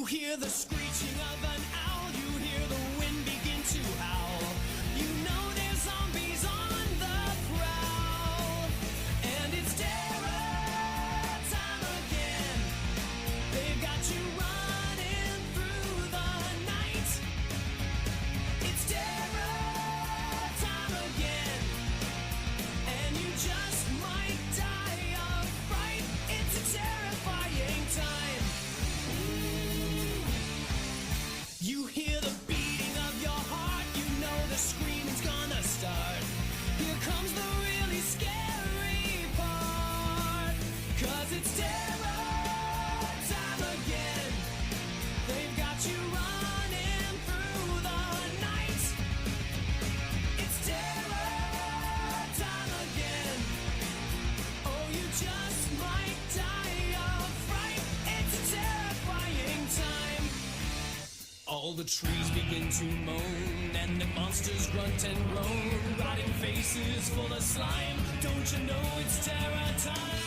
hear the screeching of an owl, you hear the wind begin to howl. You know there's zombies on the prowl, and it's terror time again. They've got you running through the night. It's terror time again, and you just might die of fright. It's a terrifying time. You hear the beating of your heart, you know the screaming's gonna start. Here comes the really scary part, 'cause it's terror time again. They've got you running through the night. It's terror time again. Oh, you just might die of fright. It's a terrifying time. All the trees begin to moan, and the monsters grunt and groan. Rotting faces full of slime. Don't you know it's terror time?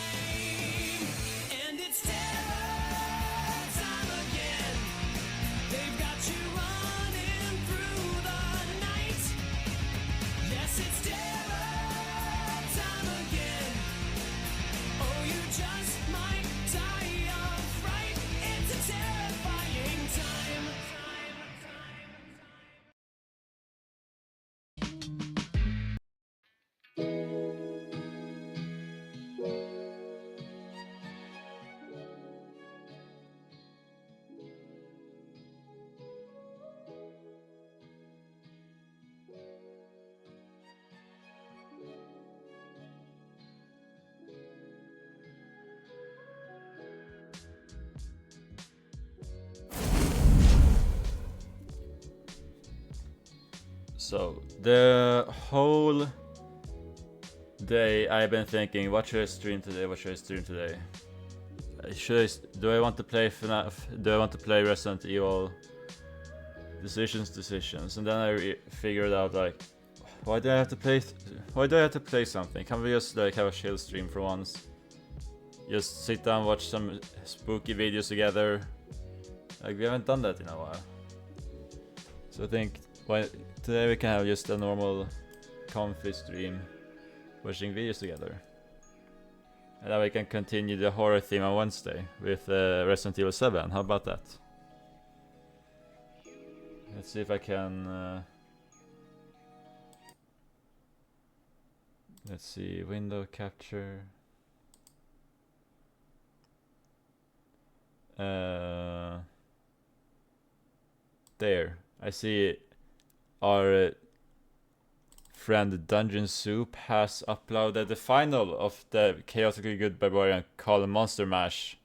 And it's terror time again. They've got you running through the night. Yes, it's terror time again. Oh, you just might die of fright. It's a terrifying time. So, the whole day I've been thinking, what should I stream today, what should I stream today? Do I want to play FNAF, do I want to play Resident Evil? Decisions, and then I figured out, like, why do I have to play something? Can't we just, like, have a chill stream for once? Just sit down, watch some spooky videos together. Like, we haven't done that in a while. So I think, today we can have just a normal, comfy stream, watching videos together. And then we can continue the horror theme on Wednesday with Resident Evil 7. How about that? Let's see if I can... let's see, window capture... there, I see our friend Dungeon Soup has uploaded the final of the Chaotically Good Barbarian called Monster Mash.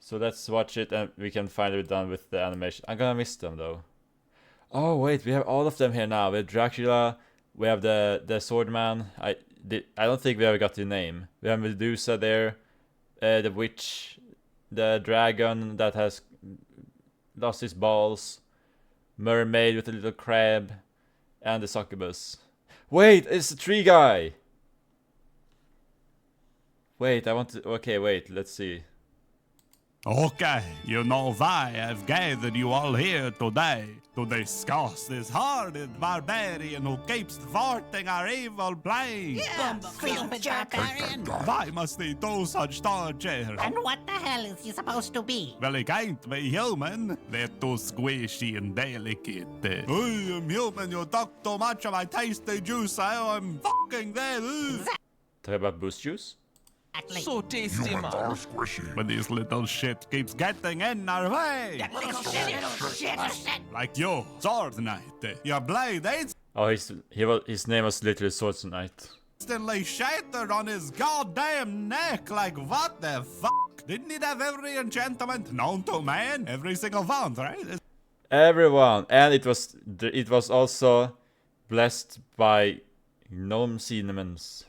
So let's watch it and we can finally be done with the animation. I'm gonna miss them though. Oh wait, we have all of them here now. We have Dracula, we have the Swordman. I don't think we ever got the name. We have Medusa there, the witch, the dragon that has lost his balls, mermaid with a little crab, and the succubus. Wait, it's the tree guy! Wait, I want to... Okay, wait, let's see. Okay, you know why I've gathered you all here today to discuss this hardened barbarian who keeps thwarting our evil plans. Yeah, stupid barbarian. Why must he do such torture? And what the hell is he supposed to be? Well, he can't be human. They're too squishy and delicate. I am human, you talk too much of my tasty juice, I'm fucking dead. Talk about boost juice? So tasty, man. But this little shit keeps getting in our way. that little shit. Like you, Sword Knight. Your blade ain't Oh, his name was literally Swords Knight. instantly shattered on his goddamn neck. Like, what the fuck? Didn't he have every enchantment known to man? Every single one, right? Everyone, and it was also blessed by gnome cinnamons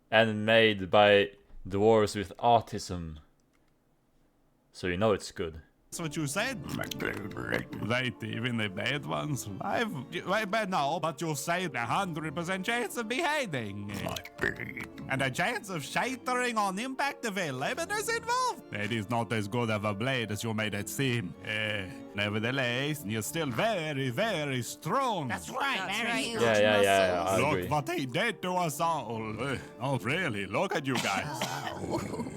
and made by dwarves with autism. So you know it's good. That's what you said. Wait, even the bad ones? But no, but you said 100% chance of beheading. And a chance of shattering on impact if a lemon is involved. That is not as good of a blade as you made it seem. Nevertheless, you're still very, very strong. That's right, very huge. Yeah, I agree. Look what he did to us all. Oh, really? Look at you guys.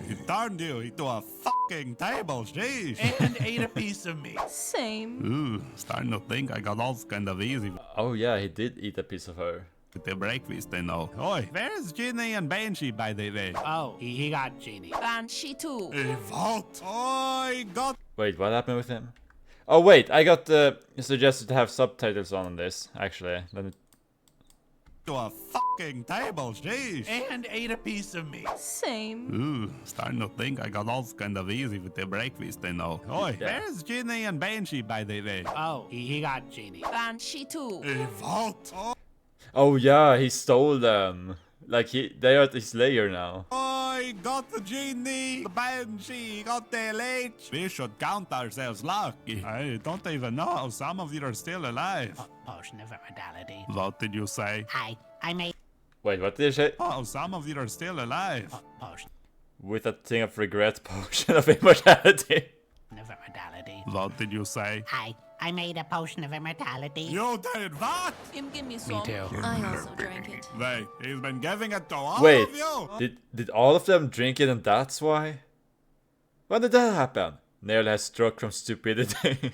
He turned you into a fucking table, sheesh. And ate a piece of meat. Same. Ooh, starting to think I got off kind of easy Oh yeah, he did eat a piece of her. with the breakfast and all. Oi, where's Ginny and Banshee, by the way? Oh, he got Genie. And she too. What? I got Wait, what happened with him? Oh wait, I got suggested to have subtitles on this. Actually, let me. to a fucking table, sheesh. And ate a piece of meat. Same. Ooh, starting to think I got off kind of easy with the breakfast and all. Oi, Yeah. where's Ginny and Banshee, by the way? Oh, he got Genie. And she too. What? Oh yeah, he stole them. Like they are at his lair now. I got the Genie, the Banshee, got the Lich. We should count ourselves lucky. I don't even know how some of you are still alive. Potion of immortality. What did you say? I made Wait, what did you say? Oh, some of you are still alive. potion With a thing of regret, potion of immortality. of immortality. What did you say? I made a potion of immortality. You did what? Give me some. too. I also drank it. Wait, he's been giving it to all Wait, of you? did all of them drink it and that's why? When did that happen? Nearly has struck from stupidity.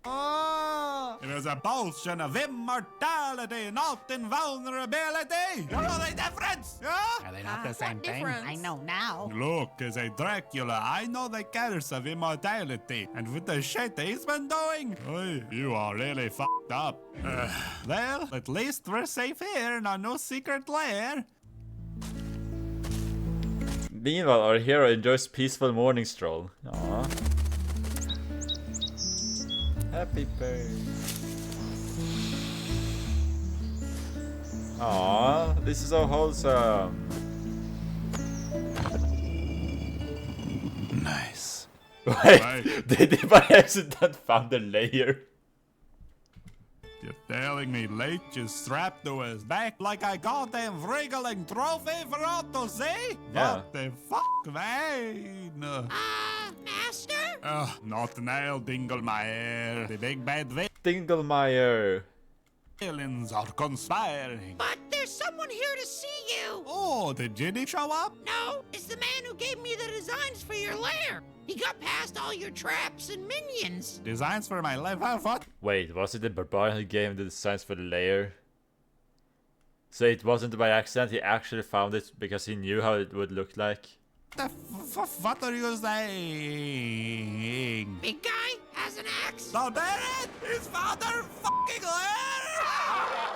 Oh, it was a potion of immortality, not invulnerability. You know the difference? Yeah? Are they not the same thing? difference? I know now. Look, as a Dracula, I know the curse of immortality, and with the shit he's been doing, oy, you are really fucked up. Well, at least we're safe here in our new secret lair. Meanwhile, our hero enjoys peaceful morning stroll. Aww. Happy birthday. Aww, this is so wholesome. Nice. Wait, did they by accident found the layer? You're telling me Leech is strapped to his back like a goddamn wriggling trophy for all to see? Yeah. What the fuck, man? Master? Not now, Dinglemeyer. The big bad Dinglemeyer. villains are conspiring. But there's someone here to see you. Oh, did Ginny show up? No, it's the man who gave me the designs for your lair. He got past all your traps and minions. Designs for my life, huh? What? Wait, was it the barbarian who gave him the designs for the layer? So it wasn't by accident, he actually found it because he knew how it would look like. What are you saying? Big guy has an axe. So Barrett, his father fucking lair!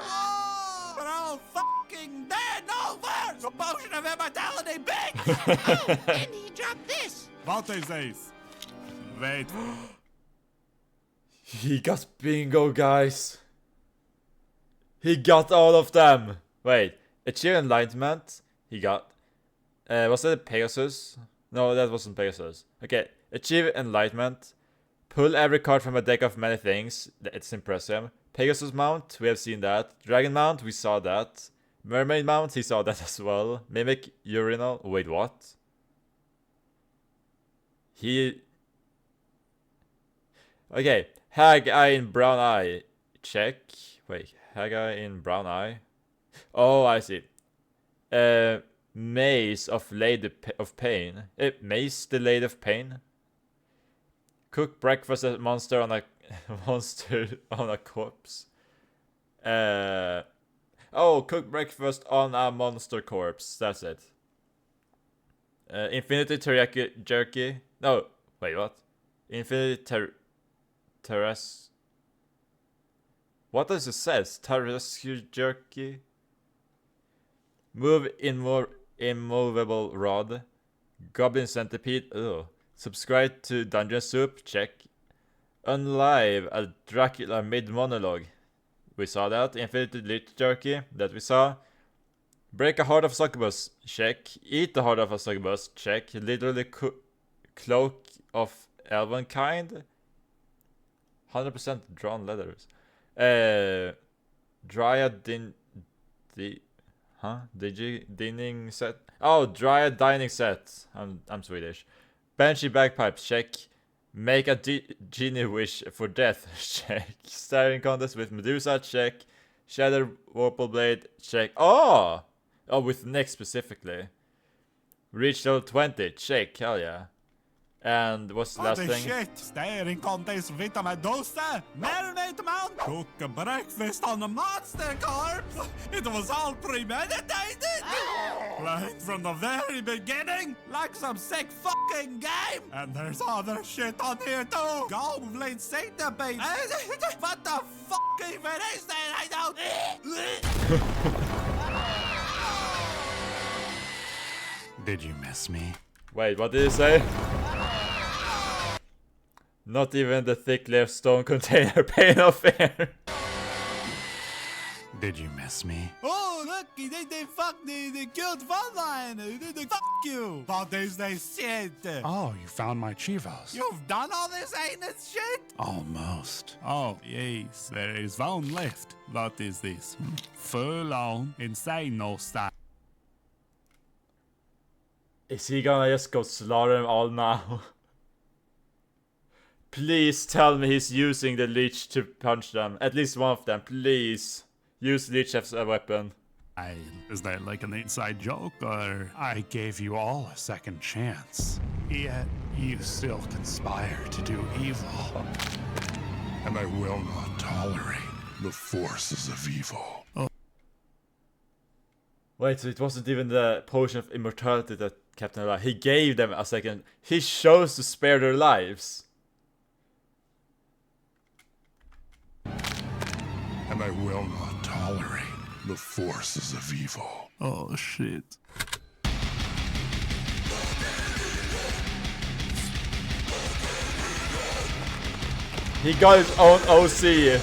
Oh, we're all fucking dead over! So potion of immortality, bitch! Oh, and he dropped this. What is this? Wait. He got bingo, guys. He got all of them. Wait, achieve enlightenment. He got. Was that Pegasus? No, that wasn't Pegasus. Okay, achieve enlightenment. Pull every card from a deck of many things. It's impressive. Pegasus mount, we have seen that. Dragon mount, we saw that. Mermaid mount, he saw that as well. Mimic urinal. Wait, what? Okay, Hag Eye in Brown Eye. Check. Wait, Hag Eye in Brown Eye. Oh, I see. Maze of Lady of Pain. Maze the Lady of Pain. Cook breakfast a monster on a monster on a corpse. Oh, cook breakfast on a monster corpse. That's it. Infinity teriyaki jerky. No, wait, what? Infinity terrace. What does it says? Teriyaki jerky. Move immovable rod. Goblin centipede. Ugh. Subscribe to Dungeon Soup. Check. Unlive a Dracula mid monologue. We saw that. Infinity lich jerky. That we saw. Break a heart of a succubus. Check. Eat the heart of a succubus. Check. Literally cloak of elven kind. 100% drawn letters. Dryad dining set. Oh, Dryad dining set. I'm Swedish. Banshee bagpipes, check. Make a genie wish for death, check. Staring contest with Medusa, check. Shadow Warple Blade, check. Oh, with neck specifically. Reach level 20, check. Hell yeah. And what's the last Holy thing? shit! Staring contest with a Medusa! Marinate mount! Cook a breakfast on a monster corpse! It was all premeditated! Like from the very beginning! Like some sick fucking game! And there's other shit on here too! Goblin centipede! What the fuck even is that? I don't... Did you miss me? Wait, what did he say? Not even the thick layer of stone container pain of air. Did you miss me? Oh, look, they fucked the cute fun line. Fuck you. What is this shit? Oh, you found my chivas. You've done all this anus shit? Almost. Oh, yes, there is one left. What is this? Full on insane no style. Is he gonna just go slaughter them all now? Please tell me he's using the leech to punch them. At least one of them, please. Use leech as a weapon. Is that like an inside joke, or I gave you all a second chance? Yet you still conspire to do evil. And I will not tolerate the forces of evil. Wait, so it wasn't even the potion of immortality that kept them alive. He gave them a second. He chose to spare their lives. And I will not tolerate the forces of evil. Oh, shit. He got his own OC.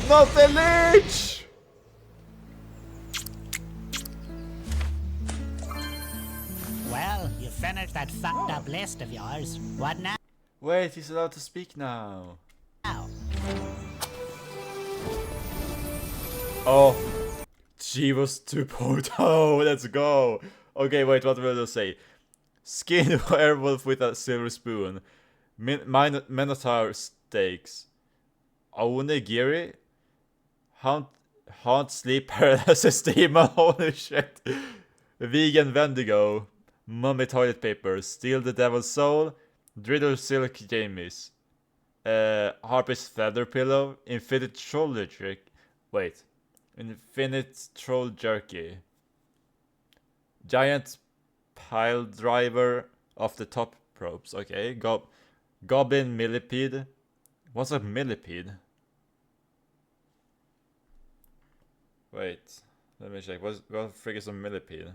Not the leech! Well, you finished that fucked up list of yours. What now? Wait, he's allowed to speak now. Oh, Chivos 2.0, let's go. Okay, wait, what will I say? Skin werewolf with a silver spoon. Minotaur steaks. Onigiri? Haunt sleep paralysis demon, holy shit. Vegan Wendigo. Mummy toilet paper. Steal the devil's soul. Driddle silk jamies. Harpy's feather pillow. Infinite troll trick. Wait. Infinite troll jerky. Giant pile driver of the top ropes. Okay. Goblin millipede. What's a millipede? Wait, let me check. What frig is a millipede?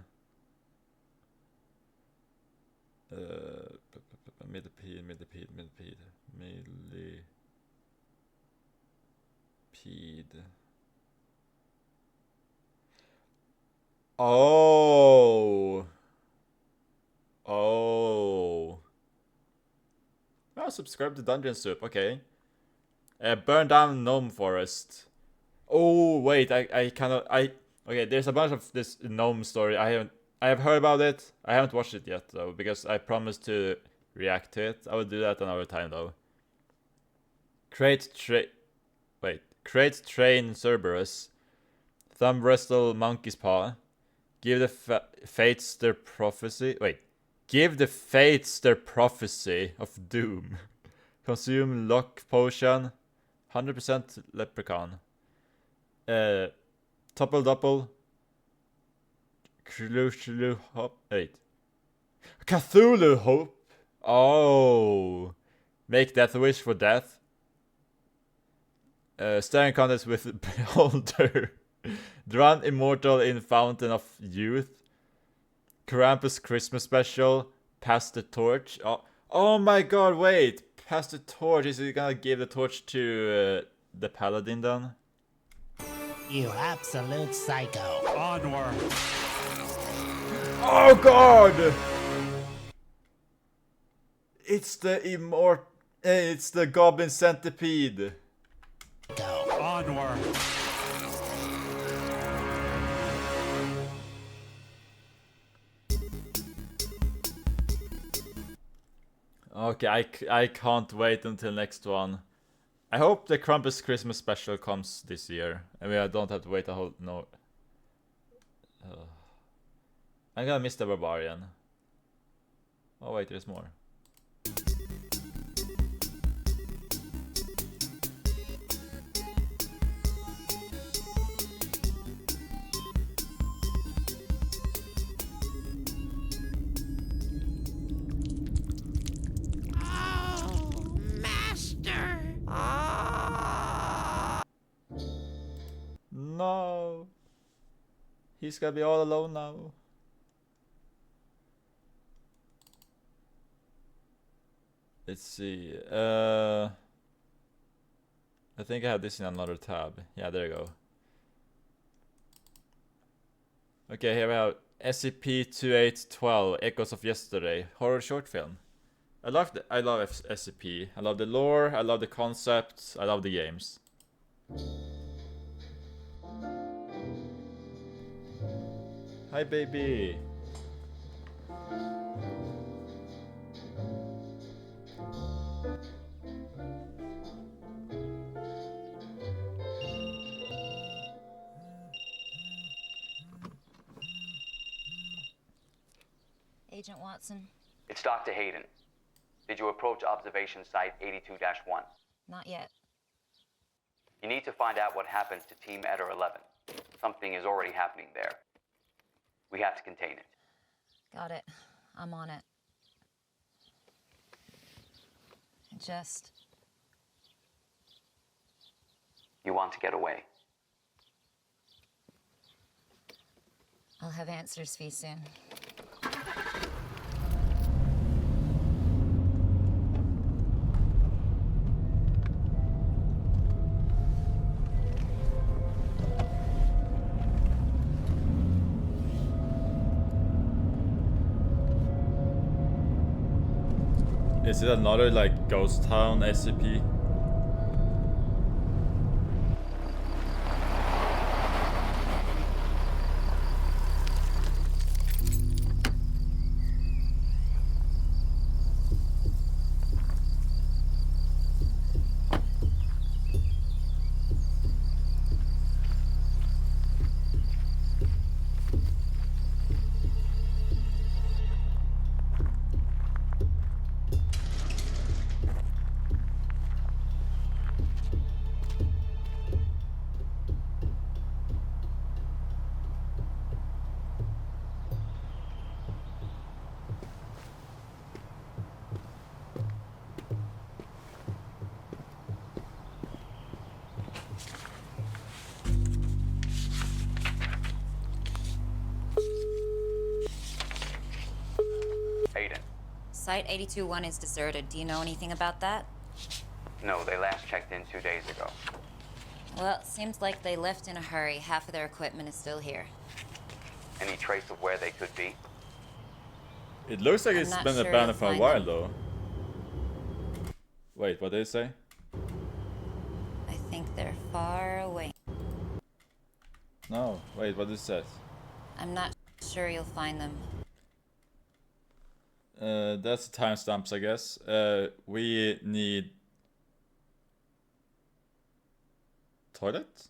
Millipede. Oh. Oh. Oh, subscribe to Dungeon Soup. Okay. Burn down Gnome Forest. Oh wait, I cannot. Okay. There's a bunch of this gnome story. I have heard about it. I haven't watched it yet though because I promised to react to it. I will do that another time though. Crate train Cerberus. Thumb wrestle monkey's paw. Give the fates their prophecy. Wait. Give the fates their prophecy of doom. Consume lock potion. 100% leprechaun. Topple Doppel. Cthulhu Hope. Wait. Cthulhu Hope. Oh. Make death wish for death. Staring contest with Beholder. Drown Immortal in Fountain of Youth. Krampus Christmas Special. Pass the torch. Oh my god, wait. Pass the torch. Is he gonna give the torch to the paladin then? You absolute psycho. Onward. Oh god! It's the it's the Goblin Centipede. Go. Onward. Okay, I can't wait until next one. I hope the Krampus Christmas Special comes this year. I mean, I don't have to wait a whole... No. I'm gonna miss the Barbarian. Oh wait, there's more. Oh, Master. No. He's gonna be all alone now. Let's see. I think I have this in another tab. Yeah, there you go. Okay, here we have SCP-2812, Echoes of Yesterday, horror short film. I love SCP. I love the lore, I love the concepts, I love the games. Hi baby. Agent Watson, It's Dr. Hayden. Did you approach observation site 82-1? not yet. You need to find out what happened to Team Eder 11. Something is already happening there. We have to contain it. Got it. I'm on it. You want to get away. I'll have answers for you soon. Is it another like ghost town SCP? Hayden. Site 82-1 is deserted. Do you know anything about that? No, they last checked in 2 days ago. Well, it seems like they left in a hurry. Half of their equipment is still here. Any trace of where they could be? It looks like I'm it's not been sure abandoned you'll for a find while them. though. Wait, what did it say? I think they're far away. No, wait, what did it say? I'm not sure you'll find them. That's the timestamps, I guess. We need toilet.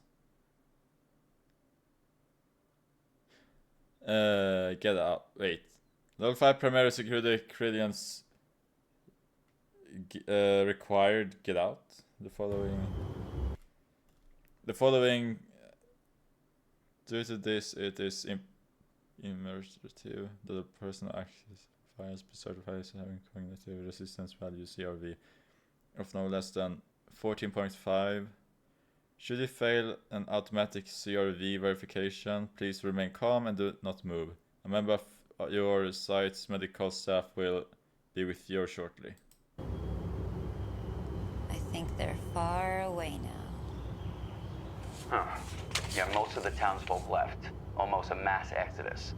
Get out. Wait. Level 5 primary security credence required. Get out. The following. Due to this, it is immersive that a person actually files certified as having cognitive resistance value CRV of no less than 14.5. Should you fail an automatic CRV verification, please remain calm and do not move. A member of your site's medical staff will be with you shortly. I think they're far away now. Huh. Yeah, most of the townsfolk left. Almost a mass exodus.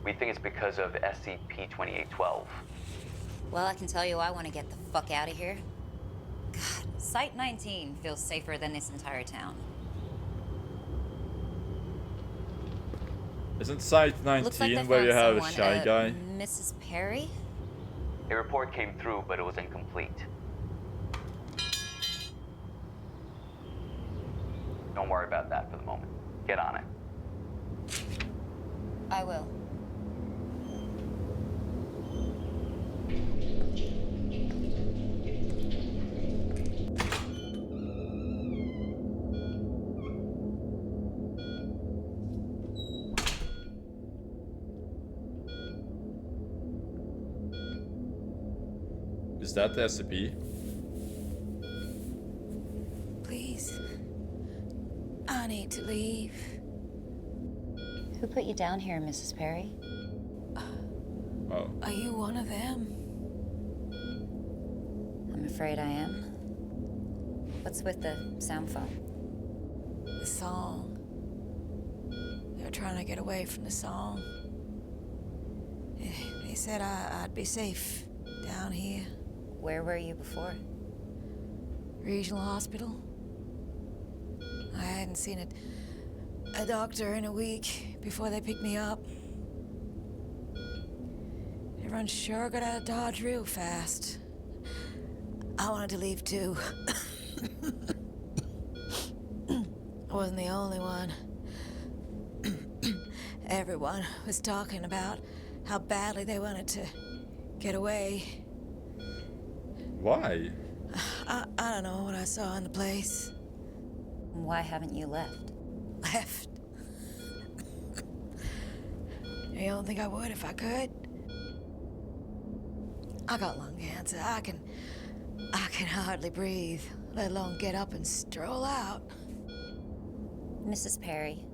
We think it's because of SCP-2812. Well, I can tell you I want to get the fuck out of here. God, Site 19 feels safer than this entire town. Isn't Site Looks like 19 they where you found have a someone, shy guy? Mrs. Perry? A report came through, but it was incomplete. Don't worry about that for the moment. Get on it. I will. Is that the SCP? Please. I need to leave. Who put you down here, Mrs. Perry? Oh. Are you one of them? I'm afraid I am. What's with the sound phone? The song. They're trying to get away from the song. They said I'd be safe down here. Where were you before? Regional hospital. I hadn't seen a doctor in a week before they picked me up. Everyone sure got out of Dodge real fast. I wanted to leave too. I wasn't the only one. Everyone was talking about how badly they wanted to get away. Why? I don't know what I saw in the place. Why haven't you left? Left. You don't think I would if I could? I got lung cancer. I can hardly breathe, let alone get up and stroll out. Mrs. Perry,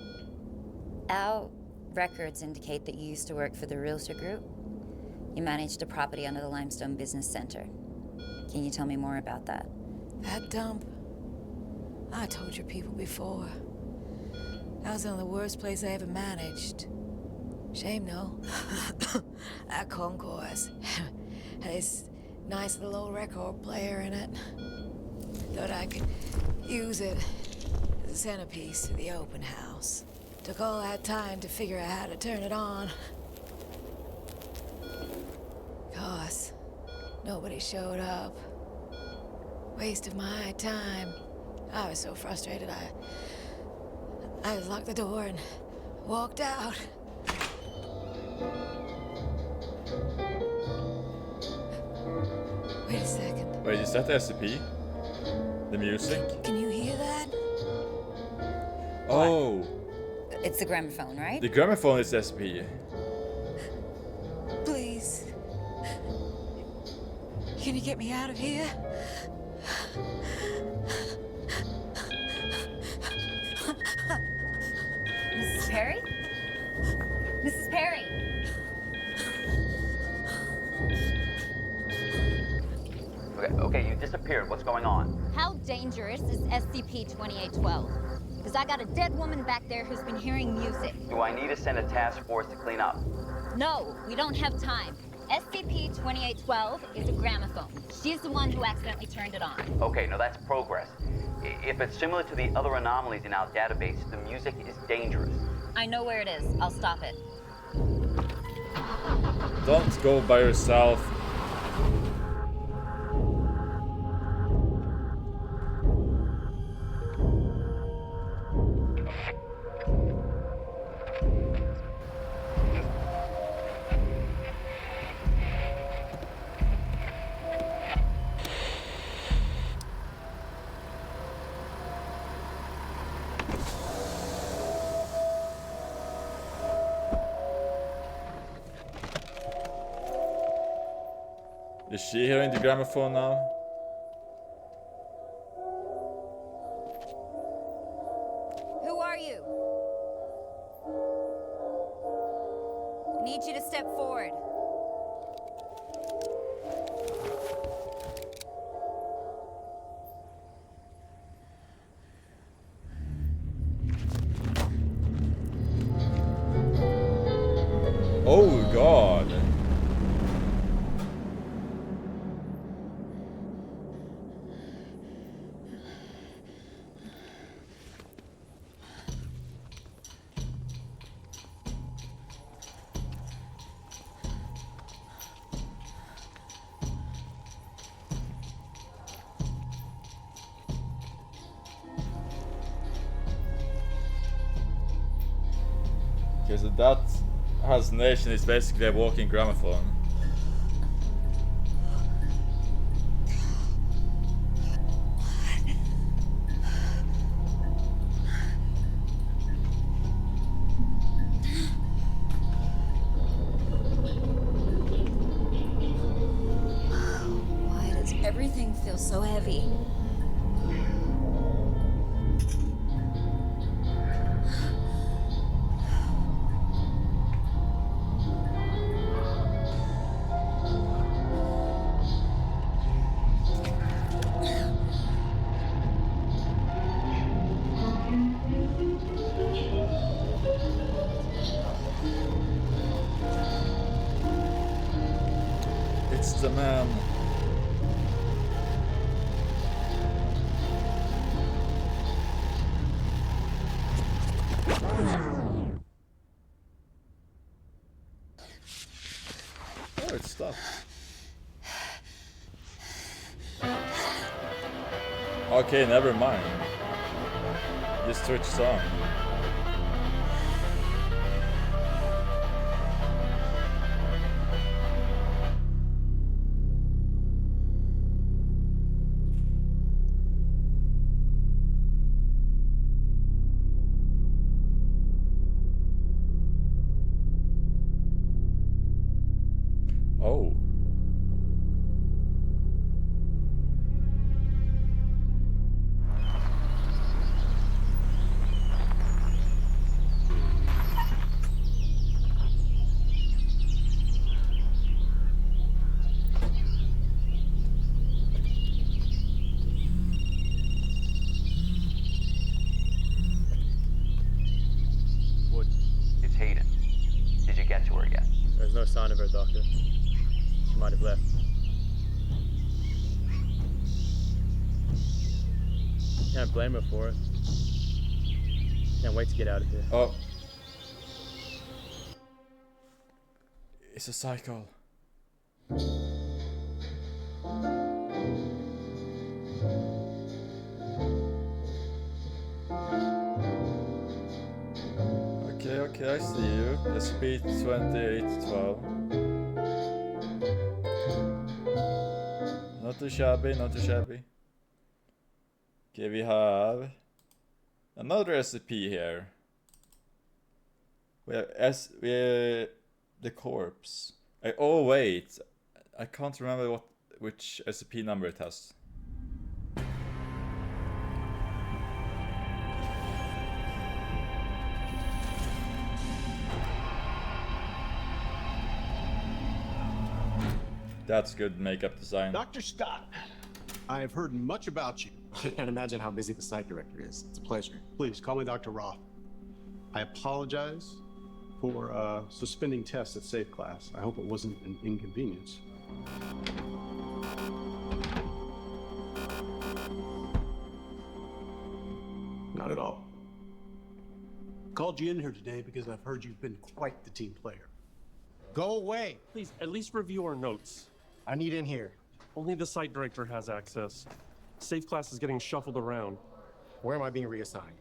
our records indicate that you used to work for the Realtor Group. You managed a property under the Limestone Business Center. Can you tell me more about that? That dump. I told your people before. That was one of the worst places I ever managed. Shame, no? That concourse had this nice little old record player in it. Thought I could use it as a centerpiece for the open house. Took all that time to figure out how to turn it on. Of course, nobody showed up. Waste of my time. I was so frustrated, I locked the door and walked out. Wait a second. Wait, is that the SCP? The music? Can you hear that? Oh! It's the gramophone, right? The gramophone is the SCP. Please. Can you get me out of here? Mrs. Perry? Mrs. Perry! Okay, you disappeared. What's going on? How dangerous is SCP-2812? Because I got a dead woman back there who's been hearing music. Do I need to send a task force to clean up? No, we don't have time. SCP-2812 is a gramophone. She's the one who accidentally turned it on. Okay, now that's progress. If it's similar to the other anomalies in our database, the music is dangerous. I know where it is. I'll stop it. Don't go by yourself. Is she hearing the gramophone now? need you to step forward. Oh God. Okay, so that hallucination is basically a walking gramophone. Why does everything feel so heavy? It's the man. Oh, it stopped. Okay, never mind. Just switched on. Oh. Wood. It's Hayden. Did you get to her yet? There's no sign of her, Doctor. She might have left. Can't blame her for it. Can't wait to get out of here. Oh. It's a cycle. Okay, I see you. SP 2812. Not too shabby, not too shabby. Okay, we have another SCP here. We have the corpse. Oh wait, I can't remember which SCP number it has. That's good makeup design. Dr. Scott, I have heard much about you. I can't imagine how busy the site director is. It's a pleasure. Please call me Dr. Roth. I apologize for suspending tests at Safe Class. I hope it wasn't an inconvenience. Not at all. Called you in here today because I've heard you've been quite the team player. Go away. Please, at least review our notes. I need in here. Only the site director has access. Safe Class is getting shuffled around. Where am I being reassigned?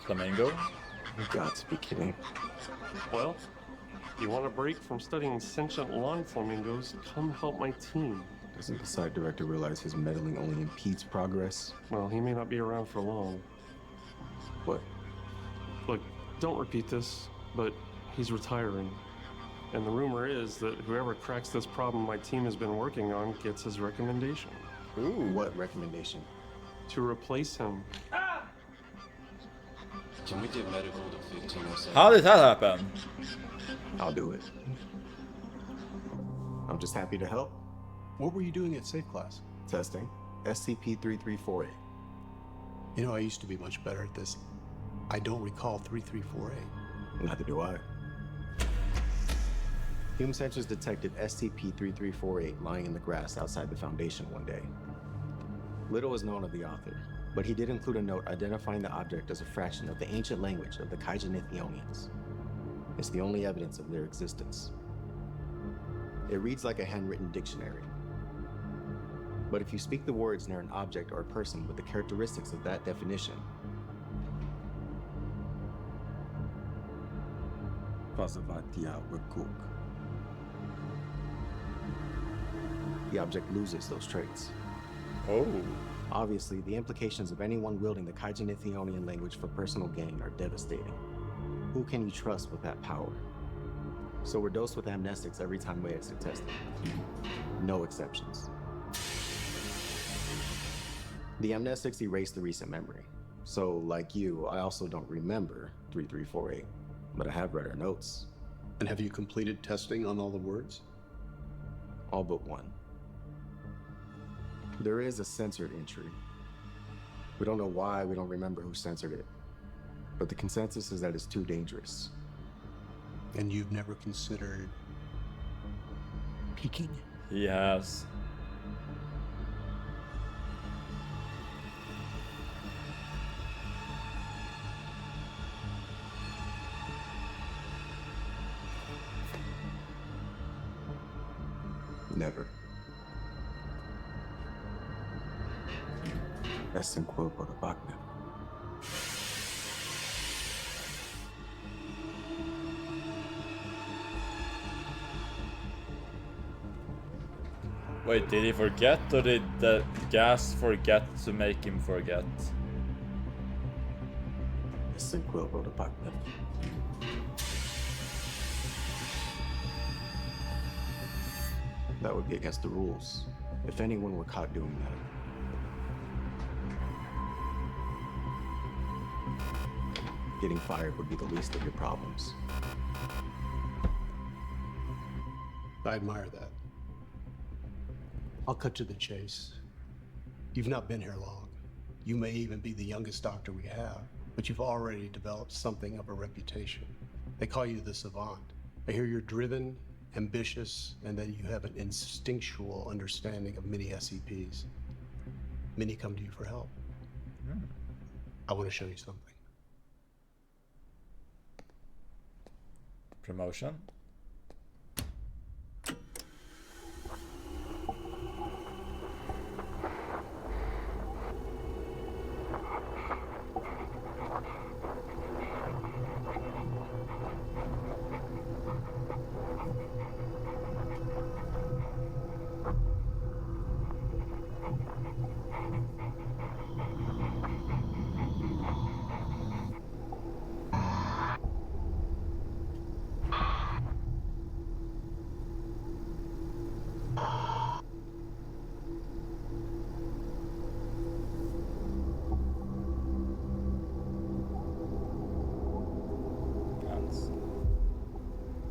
Flamingo? You've got to be kidding. Well, you want a break from studying sentient lawn flamingos, come help my team. Doesn't the site director realize his meddling only impedes progress? Well, he may not be around for long. What? Look, don't repeat this, but he's retiring. And the rumor is that whoever cracks this problem my team has been working on gets his recommendation. Ooh, what recommendation? To replace him. Can we get medical to 1507? How did that happen? I'll do it. I'm just happy to help. What were you doing at Safe Class? Testing. SCP-3348. You know, I used to be much better at this. I don't recall 3348. Neither do I. Hume sensors detected SCP-3348 lying in the grass outside the Foundation one day. Little is known of the author, but he did include a note identifying the object as a fraction of the ancient language of the Kaijanithionians. It's the only evidence of their existence. It reads like a handwritten dictionary. But if you speak the words near an object or a person with the characteristics of that definition, the object loses those traits. Oh. Obviously, the implications of anyone wielding the Kaijanithionian language for personal gain are devastating. Who can you trust with that power? So we're dosed with amnestics every time we exit testing. No exceptions. The amnestics erase the recent memory. So, like you, I also don't remember 3348, but I have read our notes. And have you completed testing on all the words? All but one. There is a censored entry. We don't know why, we don't remember who censored it. But the consensus is that it's too dangerous. And you've never considered peeking? He has. Never. That's in quote for the Bachman. Wait, did he forget, or did the gas forget to make him forget? That's in quote for the Bachman. That would be against the rules, if anyone were caught doing that. Getting fired would be the least of your problems. I admire that. I'll cut to the chase. You've not been here long. You may even be the youngest doctor we have, but you've already developed something of a reputation. They call you the savant. I hear you're driven, ambitious, and that you have an instinctual understanding of many SCPs. Many come to you for help. I want to show you something. Promotion?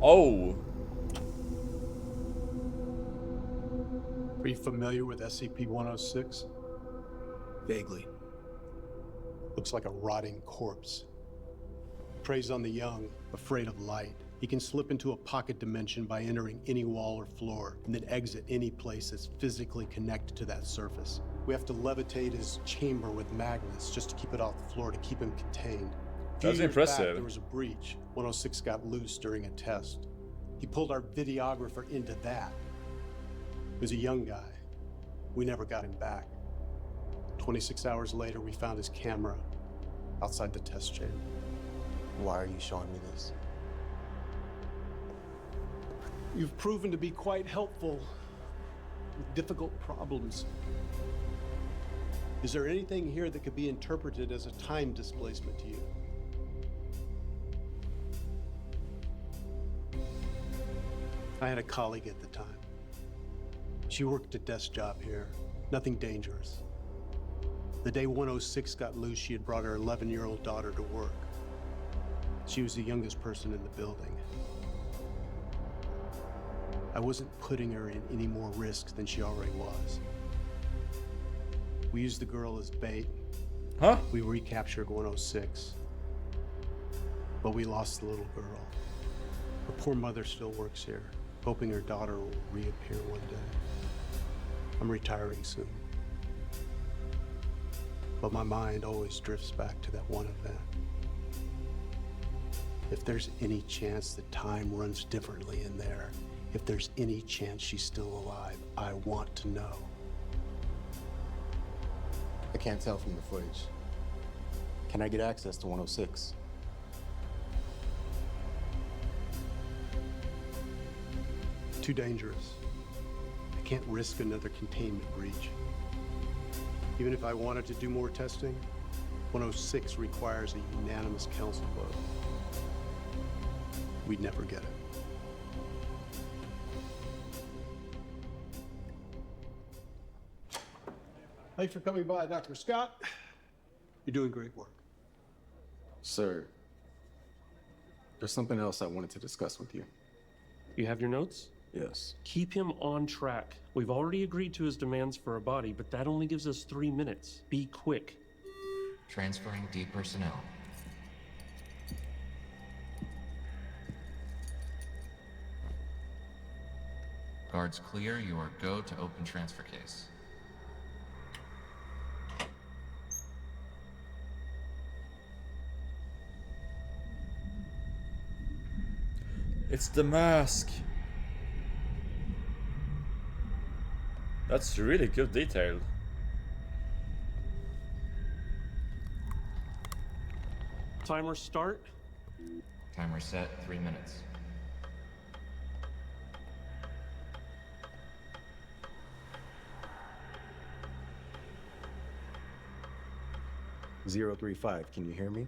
Oh! Are you familiar with SCP-106? Vaguely. Looks like a rotting corpse. Preys on the young, afraid of light. He can slip into a pocket dimension by entering any wall or floor, and then exit any place that's physically connected to that surface. We have to levitate his chamber with magnets just to keep it off the floor, to keep him contained. That's Few years back, impressive. there was a breach. 106 got loose during a test. He pulled our videographer into that. He was a young guy. We never got him back. 26 hours later, we found his camera outside the test chamber. Why are you showing me this? You've proven to be quite helpful with difficult problems. Is there anything here that could be interpreted as a time displacement to you? I had a colleague at the time. She worked a desk job here, nothing dangerous. The day 106 got loose, she had brought her 11-year-old daughter to work. She was the youngest person in the building. I wasn't putting her in any more risk than she already was. We used the girl as bait. Huh? We recaptured 106. But we lost the little girl. Her poor mother still works here, hoping her daughter will reappear one day. I'm retiring soon. But my mind always drifts back to that one event. If there's any chance that time runs differently in there, if there's any chance she's still alive, I want to know. I can't tell from the footage. Can I get access to 106? Too dangerous. I can't risk another containment breach. Even if I wanted to do more testing, 106 requires a unanimous council vote. We'd never get it. Thanks for coming by, Dr. Scott. You're doing great work. Sir, there's something else I wanted to discuss with you. You have your notes? Yes. Keep him on track. We've already agreed to his demands for a body, but that only gives us 3 minutes. Be quick. Transferring D personnel. Guards clear, you are go to open transfer case. It's the mask. That's really good detail. Timer start. Timer set, 3 minutes. Zero 035, can you hear me?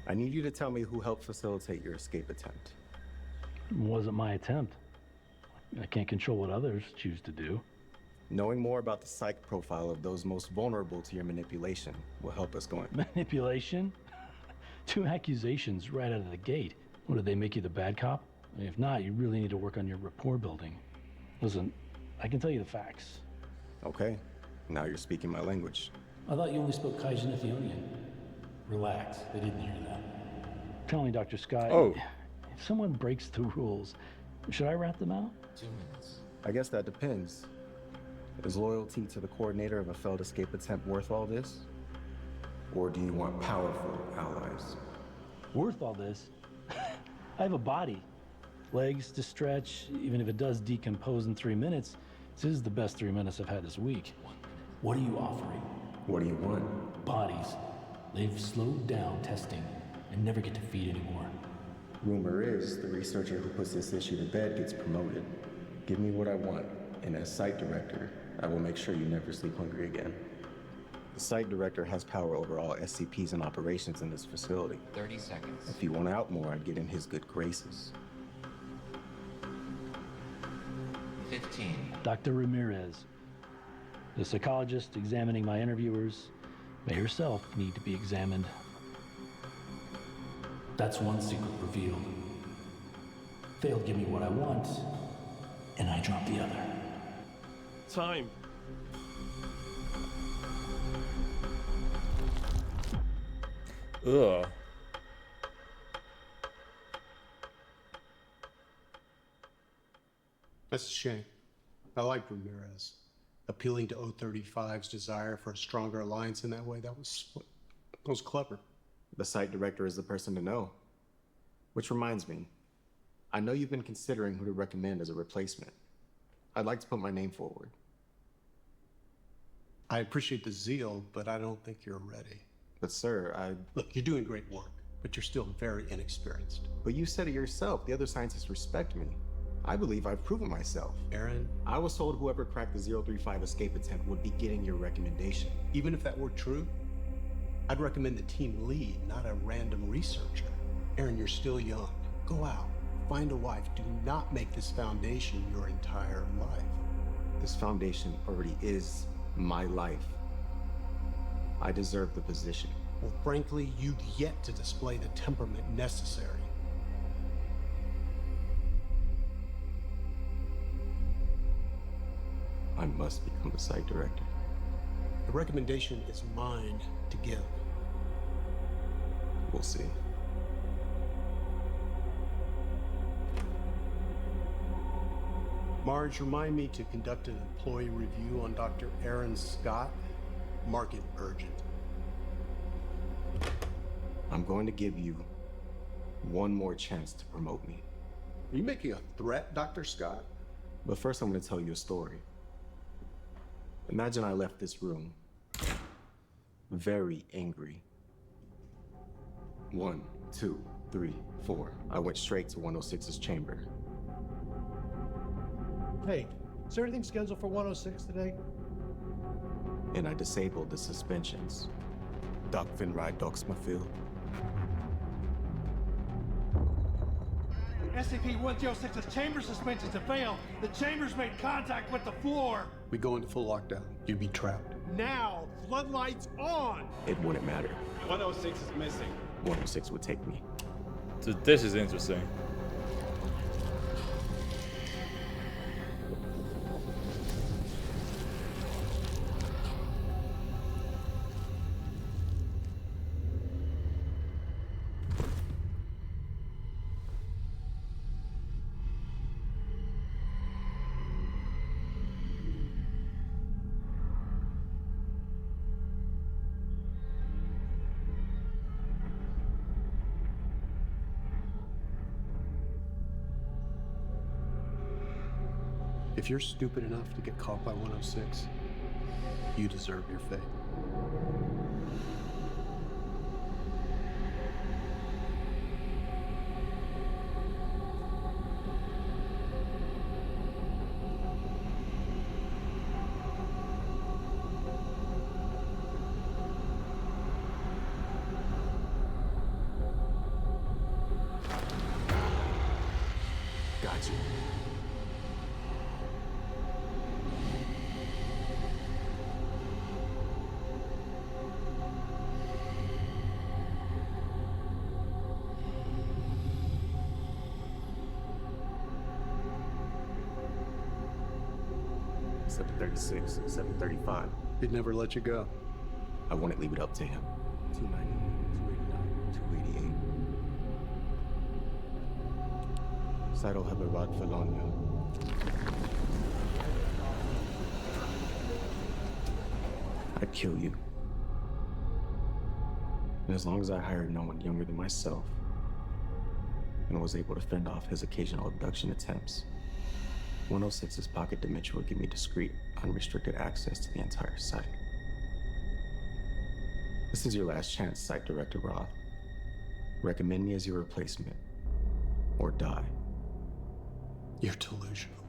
I need you to tell me who helped facilitate your escape attempt. It wasn't my attempt. I can't control what others choose to do. Knowing more about the psych profile of those most vulnerable to your manipulation will help us going. Manipulation? 2 accusations right out of the gate. What, did they make you the bad cop? If not, you really need to work on your rapport building. Listen, I can tell you the facts. Okay, now you're speaking my language. I thought you only spoke Kaizen Ethiopian. Relax, they didn't hear that. Tell me, Dr. Scott. Oh. If someone breaks the rules, should I rat them out? 2 minutes. I guess that depends. Is loyalty to the coordinator of a failed escape attempt worth all this? Or do you want powerful allies? Worth all this? I have a body. Legs to stretch, even if it does decompose in 3 minutes. This is the best 3 minutes I've had this week. What are you offering? What do you want? Bodies. They've slowed down testing and never get to feed anymore. Rumor is the researcher who puts this issue to bed gets promoted. Give me what I want, and as site director, I will make sure you never sleep hungry again. The site director has power over all SCPs and operations in this facility. 30 seconds. If you want out more, I'd get in his good graces. 15. Dr. Ramirez, the psychologist examining my interviewers, may herself need to be examined. That's one secret revealed. Fail to give me what I want, and I drop the other. Time. Ugh. That's a shame. I like Ramirez. Appealing to O35's desire for a stronger alliance in that way, that was clever. The site director is the person to know. Which reminds me, I know you've been considering who to recommend as a replacement. I'd like to put my name forward. I appreciate the zeal, but I don't think you're ready. But sir, Look, you're doing great work, but you're still very inexperienced. But you said it yourself, the other scientists respect me. I believe I've proven myself. Aaron, I was told whoever cracked the 035 escape attempt would be getting your recommendation. even if that were true, I'd recommend the team lead, not a random researcher. Aaron, you're still young. Go out, find a wife. Do not make this foundation your entire life. This foundation already is my life. I deserve the position. Well, frankly, you've yet to display the temperament necessary. I must become the site director. The recommendation is mine to give. We'll see. Marge, remind me to conduct an employee review on Dr. Aaron Scott. Mark it urgent. I'm going to give you one more chance to promote me. Are you making a threat, Dr. Scott? But first, I'm going to tell you a story. Imagine I left this room very angry. 1, 2, 3, 4. I went straight to 106's chamber. Hey, is there anything scheduled for 106 today? And I disabled the suspensions. Doc Finride Doxmafield. SCP-106's chamber suspensions have failed. The chamber's made contact with the floor. We go into full lockdown. You'd be trapped. Now, floodlights on. It wouldn't matter. 106 is missing. 106 would take me. So this is interesting. If you're stupid enough to get caught by 106, you deserve your fate. Got you. $736, $735. He'd never let you go. I wouldn't leave it up to him. 290, 289, 288. Saito Heberad Felonia. I'd kill you. And as long as I hired no one younger than myself and was able to fend off his occasional abduction attempts, 106's pocket dimension would give me discreet, unrestricted access to the entire site. This is your last chance, Site Director Roth. Recommend me as your replacement, or die. You're delusional.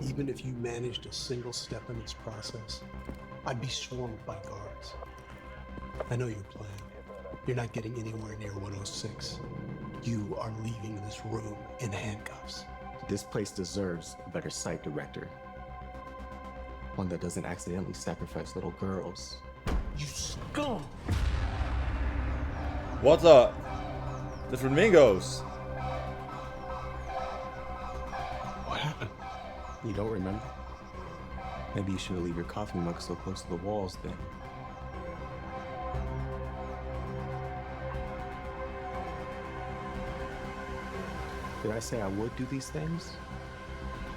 Even if you managed a single step in this process, I'd be swarmed by guards. I know your plan. You're not getting anywhere near 106. You are leaving this room in handcuffs. This place deserves a better site director. One that doesn't accidentally sacrifice little girls. You scum! What the flamingos? What happened? You don't remember? Maybe you shouldn't leave your coffee mug so close to the walls then. Did I say I would do these things?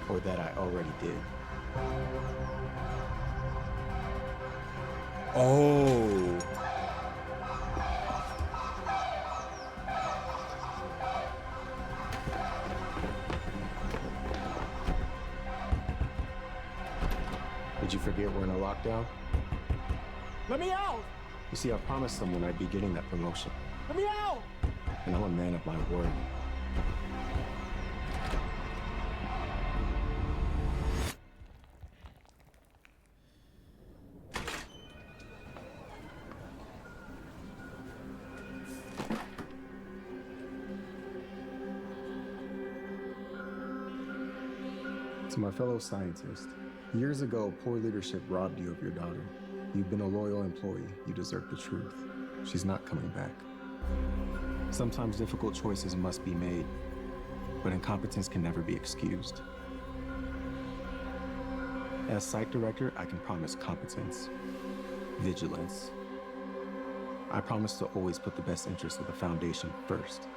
Or that I already did? Oh. Did you forget we're in a lockdown? Let me out! You see, I promised someone I'd be getting that promotion. Let me out! And I'm a man of my word. To my fellow scientists, Years ago, poor leadership robbed you of your daughter. You've been a loyal employee. You deserve the truth. She's not coming back. Sometimes difficult choices must be made, but incompetence can never be excused. As site director, I can promise competence, vigilance. I promise to always put the best interests of the Foundation first.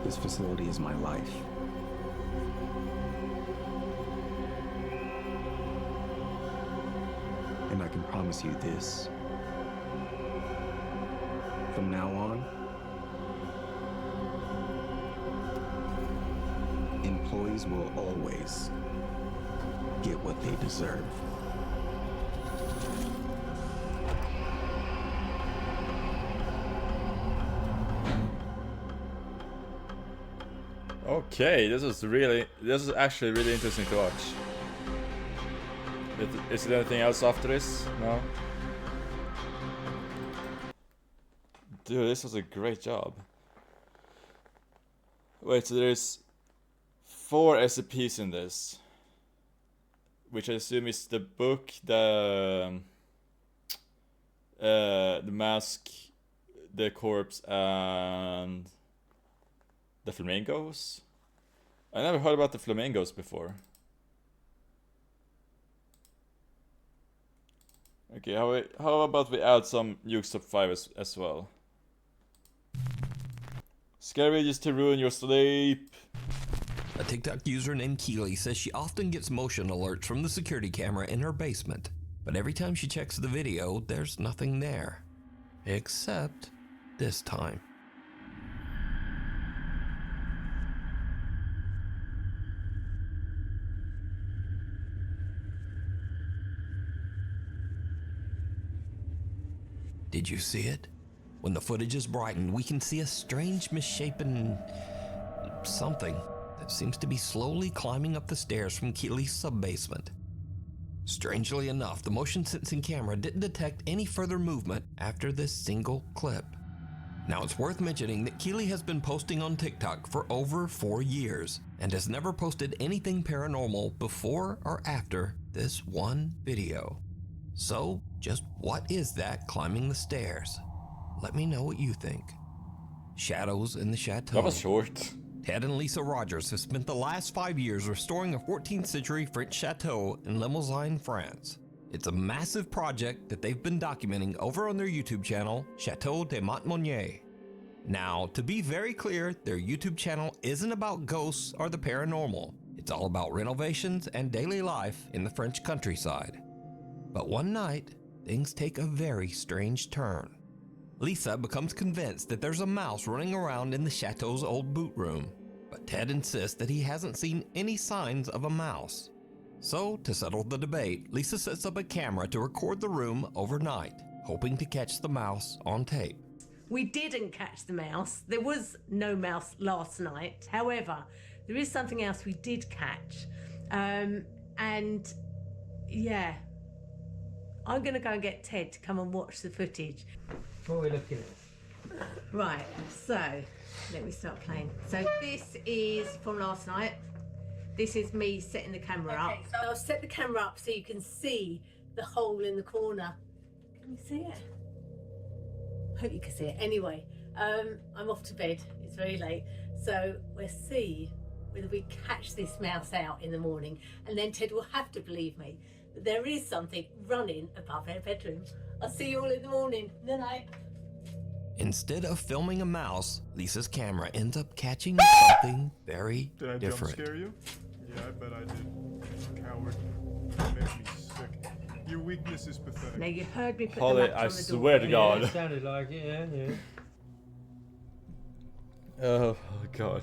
This facility is my life. And I can promise you this. From now on, employees will always get what they deserve. Okay, this is actually really interesting to watch. Is there anything else after this? No? Dude, this was a great job. Wait, so there's 4 SCPs in this, which I assume is the book, the mask, the corpse, and the flamingos. I never heard about the flamingos before. Okay, how about we add some Nukes Top 5 as well? Scary videos to ruin your sleep. A TikTok user named Keely says she often gets motion alerts from the security camera in her basement, but every time she checks the video, there's nothing there. Except this time. Did you see it? When the footage is brightened, we can see a strange misshapen something that seems to be slowly climbing up the stairs from Keely's sub-basement. Strangely enough, the motion sensing camera didn't detect any further movement after this single clip. Now it's worth mentioning that Keely has been posting on TikTok for over 4 years and has never posted anything paranormal before or after this one video. So, just what is that climbing the stairs? Let me know what you think. Shadows in the Chateau. That was short. Ted and Lisa Rogers have spent the last 5 years restoring a 14th century French chateau in Limousin, France. It's a massive project that they've been documenting over on their YouTube channel, Chateau de Montmonier. Now, to be very clear, their YouTube channel isn't about ghosts or the paranormal. It's all about renovations and daily life in the French countryside. But one night, things take a very strange turn. Lisa becomes convinced that there's a mouse running around in the chateau's old boot room, but Ted insists that he hasn't seen any signs of a mouse. So, to settle the debate, Lisa sets up a camera to record the room overnight, hoping to catch the mouse on tape. We didn't catch the mouse. There was no mouse last night. However, there is something else we did catch. And yeah, I'm going to go and get Ted to come and watch the footage. What are we looking at? Right, so let me start playing. So this is from last night. This is me setting the camera up. So I'll set the camera up so you can see the hole in the corner. Can you see it? Hope you can see it. Anyway, I'm off to bed. It's very late. So we'll see whether we catch this mouse out in the morning, and then Ted will have to believe me that there is something running above our bedroom. I'll see you all in the morning. Good night. Instead of filming a mouse, Lisa's camera ends up catching something very Did I different. jump scare you? Yeah, I bet I did. Coward. You make me sick. Your weakness is pathetic. Now you heard me put Holly, the match I on the door. swear to God. It sounded like it, yeah. Oh God.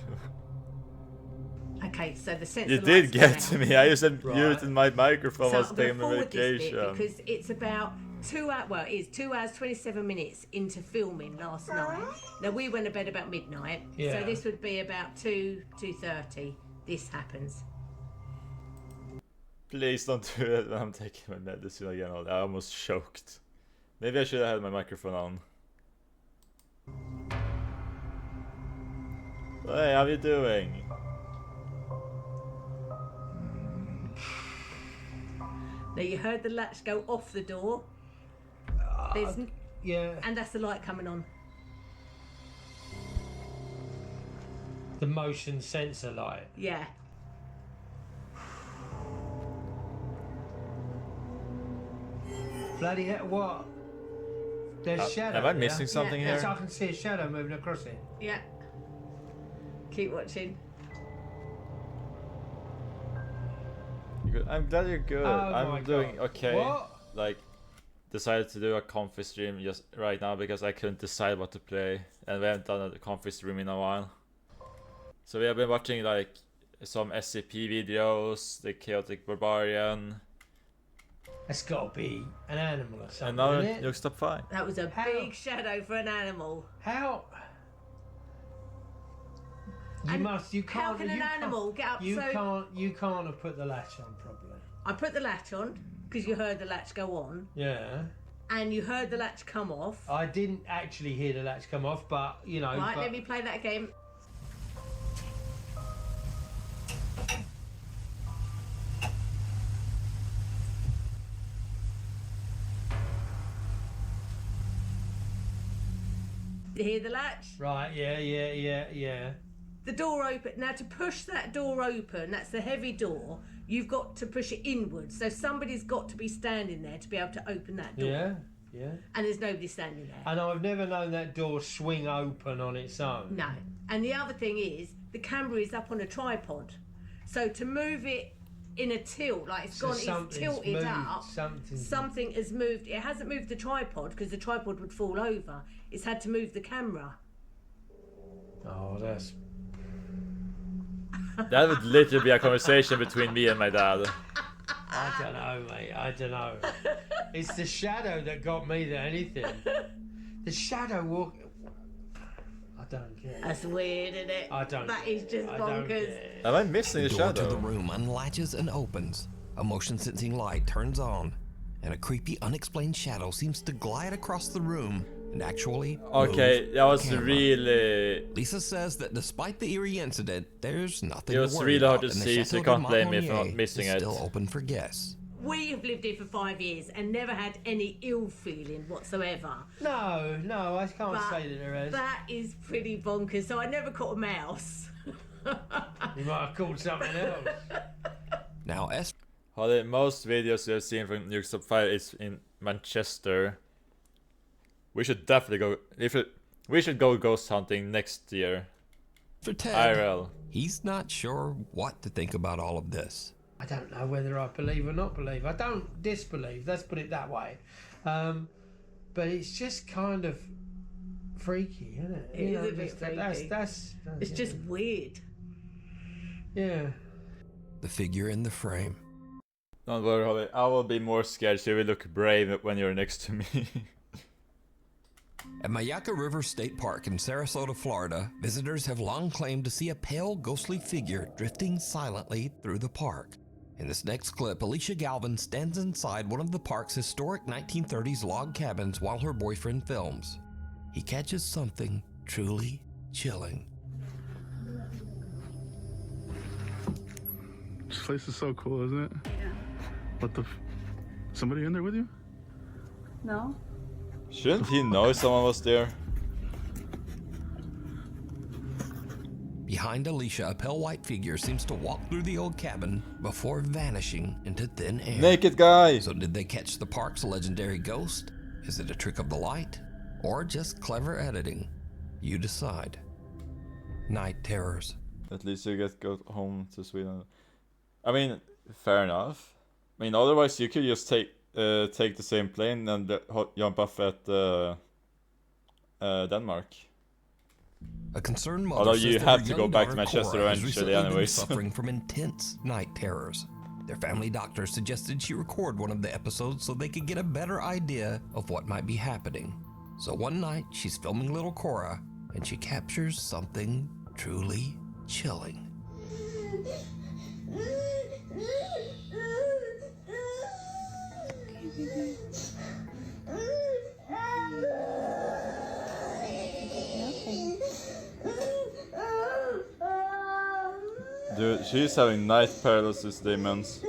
Okay, so the sensor You lights did get gone to out. me. I just muted my microphone So while I'm taking going my to forward this bit vacation. because it's about 2 hours, well, it is 2 hours, 27 minutes into filming last night. Now, we went to bed about midnight, Yeah. so this would be about 2:30. This happens. Please don't do it when I'm taking my medicine again. I almost choked. Maybe I should have had my microphone on. Hey, how you doing? Now you heard the latch go off the door. Yeah. And that's the light coming on. The motion sensor light. Yeah. Bloody hell, what? There's shadow. Am I missing there. something Yes, here? I can see a shadow moving across it. Yeah. Keep watching. I'm glad you're good. Oh my I'm doing God. okay. What? Like, decided to do a comfy stream just right now because I couldn't decide what to play, and we haven't done a comfy stream in a while. So we have been watching like some SCP videos, the Chaotic Barbarian. That's got to be an animal or something. And now isn't it it? looks up fine. That was a big shadow for an animal. How? You And must. You can't. how can an you can't- animal get up You so- can't. You can't have put the latch on properly. I put the latch on because you heard the latch go on, Yeah. and you heard the latch come off. I didn't actually hear the latch come off, but you know. Right, but let me play that again. You hear the latch? Right. Yeah. The door open. Now to push that door open, that's the heavy door, you've got to push it inwards. So somebody's got to be standing there to be able to open that door. Yeah. And there's nobody standing there. And I've never known that door swing open on its own. No. And the other thing is, the camera is up on a tripod. So to move it in a tilt, like it's So gone, it's something's tilted moved, up. Something has moved. It hasn't moved the tripod because the tripod would fall over. It's had to move the camera. Oh, that's. That would literally be a conversation between me and my dad. I don't know, mate. I don't know. It's the shadow that got me than anything. The shadow walk. I don't get it. That's weird, isn't it? I don't. That is just I don't get bonkers. it. Am I missing The the door to shadow? the room unlatches and opens. A motion sensing light turns on, and a creepy, unexplained shadow seems to glide across the room and actually. Okay, move that was the camera. really. Lisa says that despite the eerie incident, there's nothing It was to worry really hard about, to and the see, so you Chateau de can't blame me for not Montmagny missing is it. Still open for guests. We have lived here for 5 years and never had any ill feeling whatsoever. No, I can't But say that there is. that is pretty bonkers. So I never caught a mouse. You might have called something else. Now, Holly, most videos we have seen from Nuke Stop Fire is in Manchester. We should definitely go. We should go ghost hunting next year. for Ted, IRL. he's not sure what to think about all of this. I don't know whether I believe or not believe. I don't disbelieve. Let's put it that way. But it's just kind of freaky, isn't it? It is a bit freaky. That's It's just weird. Yeah. The figure in the frame. Don't worry, Holly. I will be more scared, so you will look brave when you're next to me. At Mayaka River State Park in Sarasota, Florida, visitors have long claimed to see a pale, ghostly figure drifting silently through the park. In this next clip, Alicia Galvin stands inside one of the park's historic 1930s log cabins while her boyfriend films. He catches something truly chilling. This place is so cool, isn't it? Yeah. What the? Somebody in there with you? No. Shouldn't he know someone was there? Behind Alicia, a pale white figure seems to walk through the old cabin before vanishing into thin air. Naked guy! So did they catch the park's legendary ghost? Is it a trick of the light? Or just clever editing? You decide. Night Terrors. At least you go home to Sweden. I mean, fair enough. I mean, otherwise you could just take the same plane and jump off at Denmark. A concerned mother Although says you that have her to young go back to daughter, Manchester Cora, has eventually recently been anyways. suffering from intense night terrors. Their family doctor suggested she record one of the episodes so they could get a better idea of what might be happening. So one night, she's filming little Cora, and she captures something truly chilling. Dude, she's having night paralysis demons.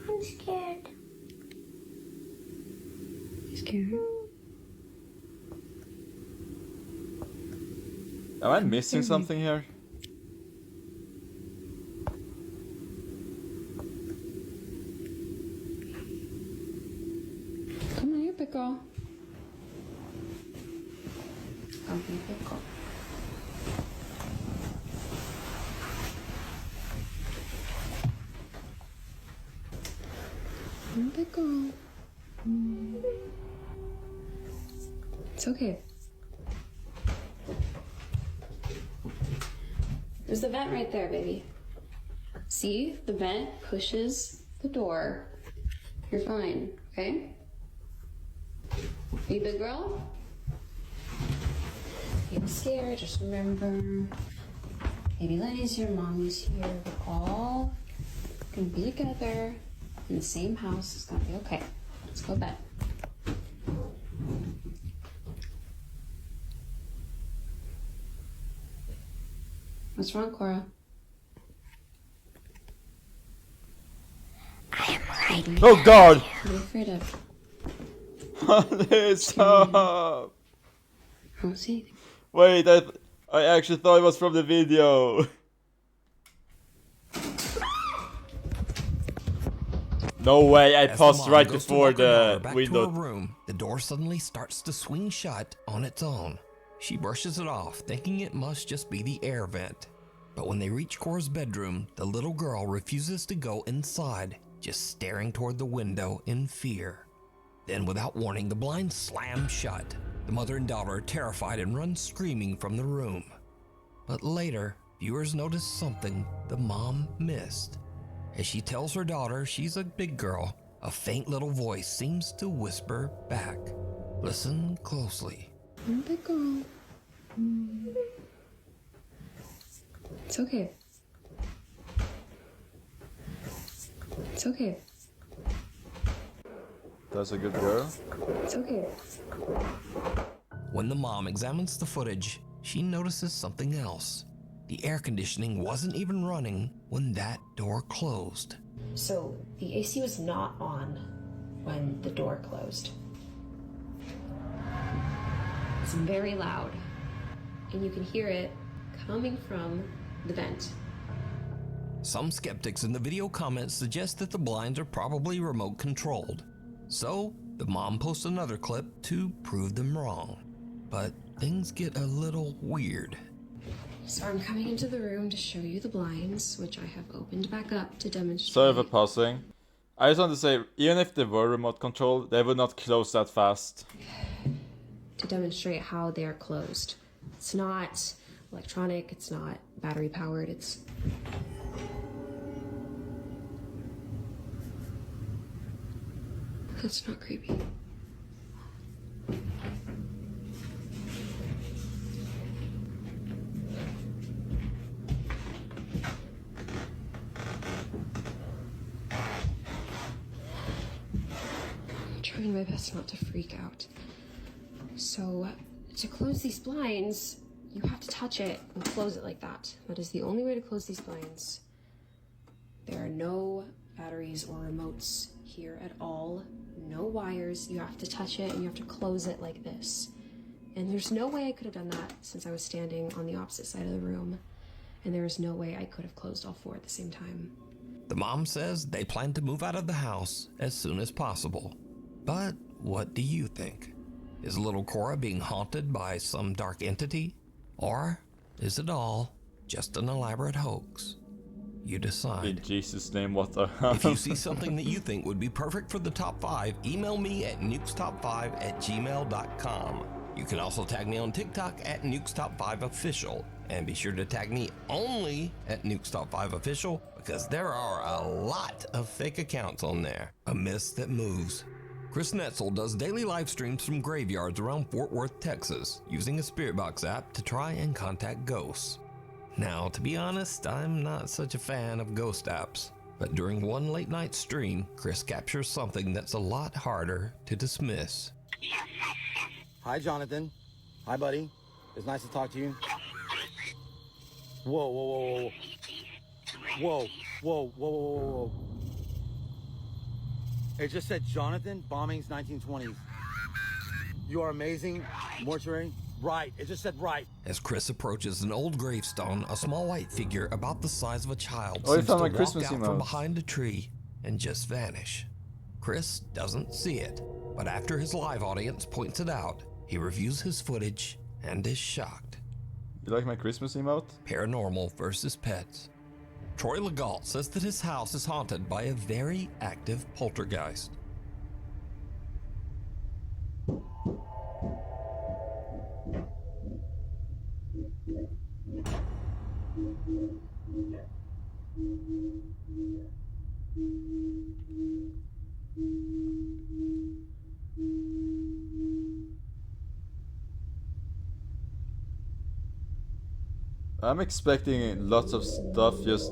I'm scared. You scared? Am I missing something here? Come here, pickle. Come here, pickle. Come, pickle. It's okay. There's the vent right there, baby. See? The vent pushes the door. You're fine, okay? Are you a big girl? Don't be scared, just remember. Baby Lenny's here, Mommy's here. We're all gonna be together in the same house. It's gonna be okay. Let's go to bed. What's wrong, Cora? I am right. Oh God! What are you afraid of? Stop! I don't see anything. Wait, I actually thought it was from the video. No way, I As the paused mom right goes to before walk her daughter the back window. to her room, the door suddenly starts to swing shut on its own. She brushes it off, thinking it must just be the air vent. But when they reach Cora's bedroom, the little girl refuses to go inside, just staring toward the window in fear. Then, without warning, the blinds slam shut. The mother and daughter are terrified and run screaming from the room. But later, viewers notice something the mom missed. As she tells her daughter she's a big girl, a faint little voice seems to whisper back. Listen closely. I'm a big girl. It's okay. It's okay. That's a good girl. It's okay. When the mom examines the footage, she notices something else. The air conditioning wasn't even running when that door closed. So the AC was not on when the door closed. It's very loud, and you can hear it coming from the vent. Some skeptics in the video comments suggest that the blinds are probably remote controlled. So the mom posts another clip to prove them wrong. But things get a little weird. So I'm coming into the room to show you the blinds, which I have opened back up to demonstrate. Sorry for pausing. I just want to say, even if they were remote controlled, they would not close that fast. To demonstrate how they're closed. It's not electronic, it's not battery powered, it's... That's not creepy. I'm trying my best not to freak out. So, to close these blinds, you have to touch it and close it like that. That is the only way to close these blinds. There are no batteries or remotes here at all. No wires. You have to touch it and you have to close it like this. And there's no way I could have done that since I was standing on the opposite side of the room. And there is no way I could have closed all four at the same time. The mom says they plan to move out of the house as soon as possible. But what do you think? Is little Cora being haunted by some dark entity? Or is it all just an elaborate hoax? You decide. In Jesus' name, what the If you see something that you think would be perfect for the top 5, email me at nukestop5@gmail.com. You can also tag me on TikTok at nukestop5official. And be sure to tag me only at nukestop5official because there are a lot of fake accounts on there. A mist that moves. Chris Netzel does daily live streams from graveyards around Fort Worth, Texas, using a Spirit Box app to try and contact ghosts. Now, to be honest, I'm not such a fan of ghost apps, but during one late night stream, Chris captures something that's a lot harder to dismiss. Hi, Jonathan. Hi, buddy. It's nice to talk to you. Whoa, whoa, whoa, whoa. Whoa, whoa, whoa, whoa, whoa, whoa. It just said Jonathan, bombings 1920s. You are amazing. Mortuary. Right. It just said right. As Chris approaches an old gravestone, a small white figure about the size of a child Oh, you seems to found my walk Christmas out from emotes. behind a tree and just vanish. Chris doesn't see it, but after his live audience points it out, he reviews his footage and is shocked. You like my Christmas emote? Paranormal versus pets. Troy Legault says that his house is haunted by a very active poltergeist. I'm expecting lots of stuff just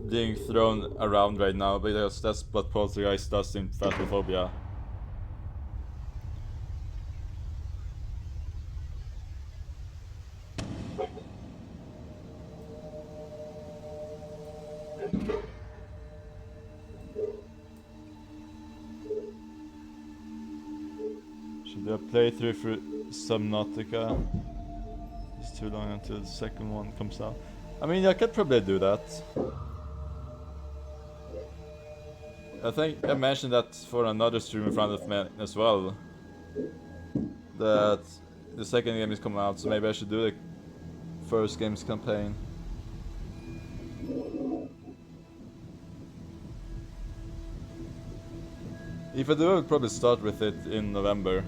being thrown around right now because that's what Poltergeist does in Phasmophobia. Should do a playthrough for Subnautica. It's too long until the second one comes out. I mean, I could probably do that. I think I mentioned that for another stream in front of me as well. That the second game is coming out, so maybe I should do the first game's campaign. If I do, I'll probably start with it in November.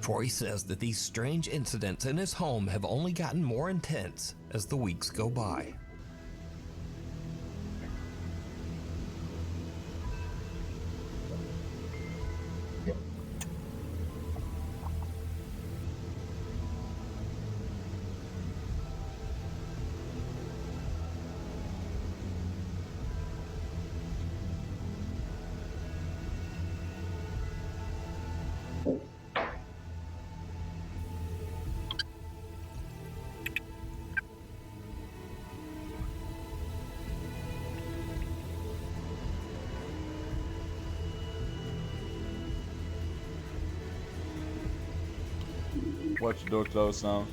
Troy says that these strange incidents in his home have only gotten more intense as the weeks go by. Watch the door close now.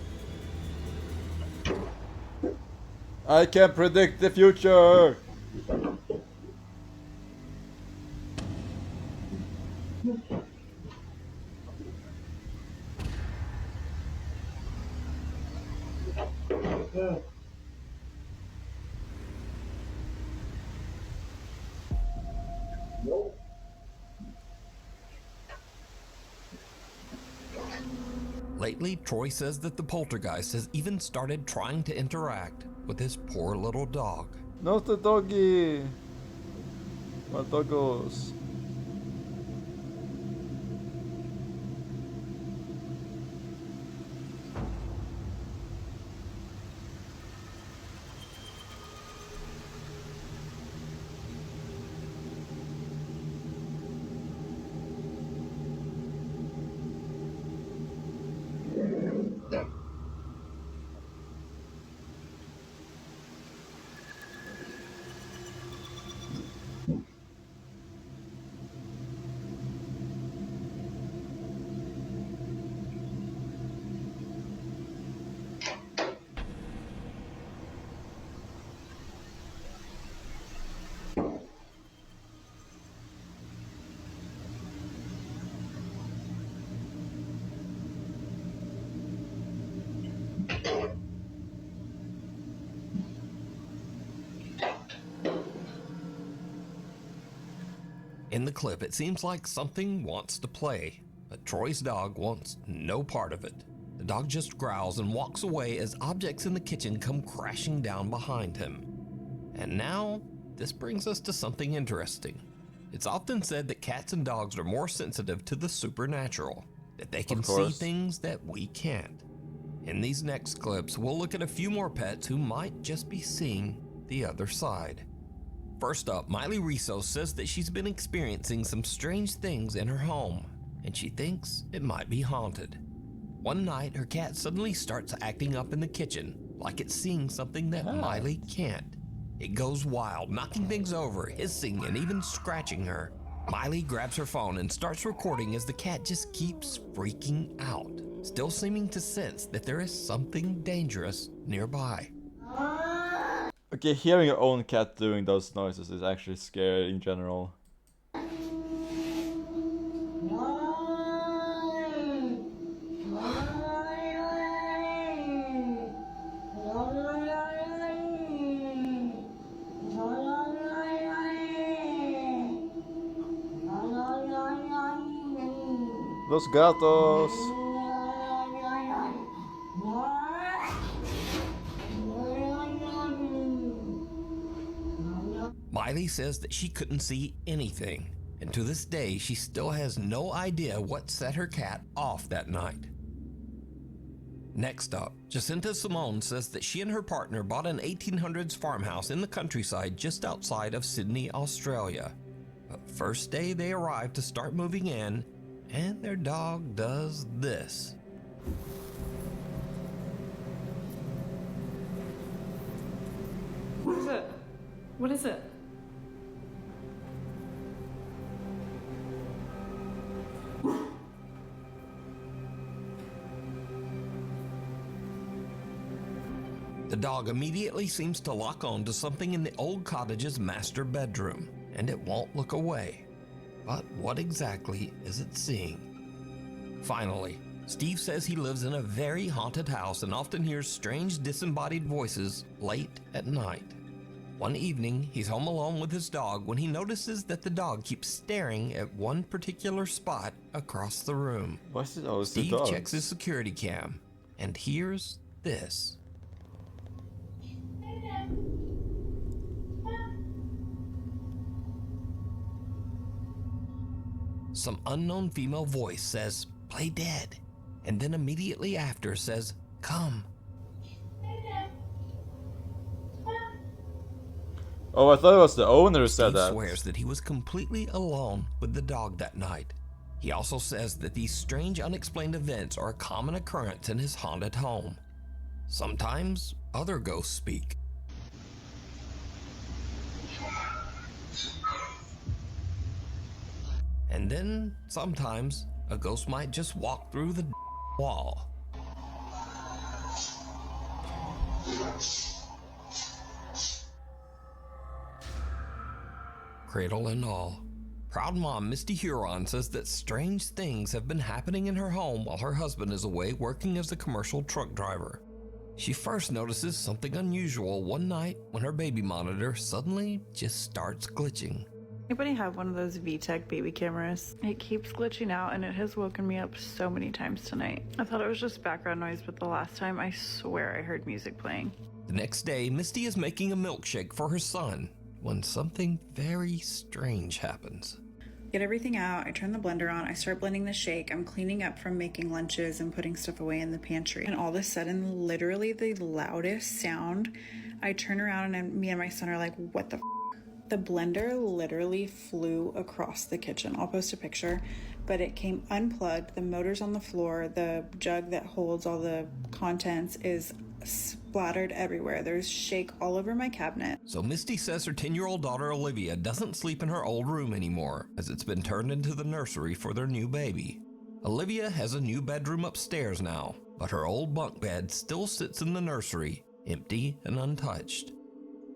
I can predict the future! Lately, Troy says that the poltergeist has even started trying to interact with his poor little dog. Not the doggy! My doggos. In the clip, it seems like something wants to play, but Troy's dog wants no part of it. The dog just growls and walks away as objects in the kitchen come crashing down behind him. And now, this brings us to something interesting. It's often said that cats and dogs are more sensitive to the supernatural, that they can see things that we can't. In these next clips, we'll look at a few more pets who might just be seeing the other side. First up, Miley Riso says that she's been experiencing some strange things in her home, and she thinks it might be haunted. One night, her cat suddenly starts acting up in the kitchen, like it's seeing something that Miley can't. It goes wild, knocking things over, hissing, and even scratching her. Miley grabs her phone and starts recording as the cat just keeps freaking out, still seeming to sense that there is something dangerous nearby. Okay, hearing your own cat doing those noises is actually scary in general. Los gatos. Miley says that she couldn't see anything, and to this day she still has no idea what set her cat off that night. Next up, Jacinta Simone says that she and her partner bought an 1800s farmhouse in the countryside just outside of Sydney, Australia. But first day they arrive to start moving in, and their dog does this. What is it? What is it? The dog immediately seems to lock on to something in the old cottage's master bedroom, and it won't look away. But what exactly is it seeing? Finally, Steve says he lives in a very haunted house and often hears strange disembodied voices late at night. One evening, he's home alone with his dog when he notices that the dog keeps staring at one particular spot across the room. What's it always the Steve dogs? checks his security cam and hears this. Some unknown female voice says, "Play dead," and then immediately after says, "Come." Oh, I thought it was the owner who said Steve that. swears that he was completely alone with the dog that night. He also says that these strange unexplained events are a common occurrence in his haunted home. Sometimes other ghosts speak. And then, sometimes, a ghost might just walk through the wall. Cradle and all. Proud mom Misty Huron says that strange things have been happening in her home while her husband is away working as a commercial truck driver. She first notices something unusual one night when her baby monitor suddenly just starts glitching. Anybody have one of those VTech baby cameras? It keeps glitching out and it has woken me up so many times tonight. I thought it was just background noise, but the last time I swear I heard music playing. The next day, Misty is making a milkshake for her son when something very strange happens. Get everything out, I turn the blender on, I start blending the shake, I'm cleaning up from making lunches and putting stuff away in the pantry. And all of a sudden, literally the loudest sound, I turn around and me and my son are like, what the f***? The blender literally flew across the kitchen. I'll post a picture, but it came unplugged. The motor's on the floor. The jug that holds all the contents is splattered everywhere. There's shake all over my cabinet. So Misty says her 10-year-old daughter Olivia doesn't sleep in her old room anymore, as it's been turned into the nursery for their new baby. Olivia has a new bedroom upstairs now, but her old bunk bed still sits in the nursery, empty and untouched.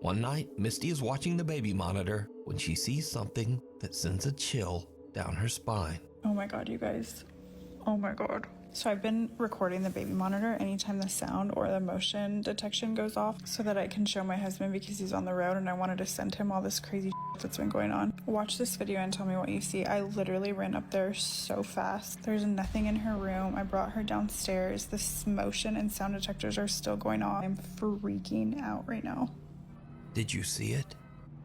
One night, Misty is watching the baby monitor when she sees something that sends a chill down her spine. Oh my God, you guys. Oh my God. So I've been recording the baby monitor anytime the sound or the motion detection goes off so that I can show my husband because he's on the road and I wanted to send him all this crazy shit that's been going on. Watch this video and tell me what you see. I literally ran up there so fast. There's nothing in her room. I brought her downstairs. This motion and sound detectors are still going on. I'm freaking out right now. Did you see it?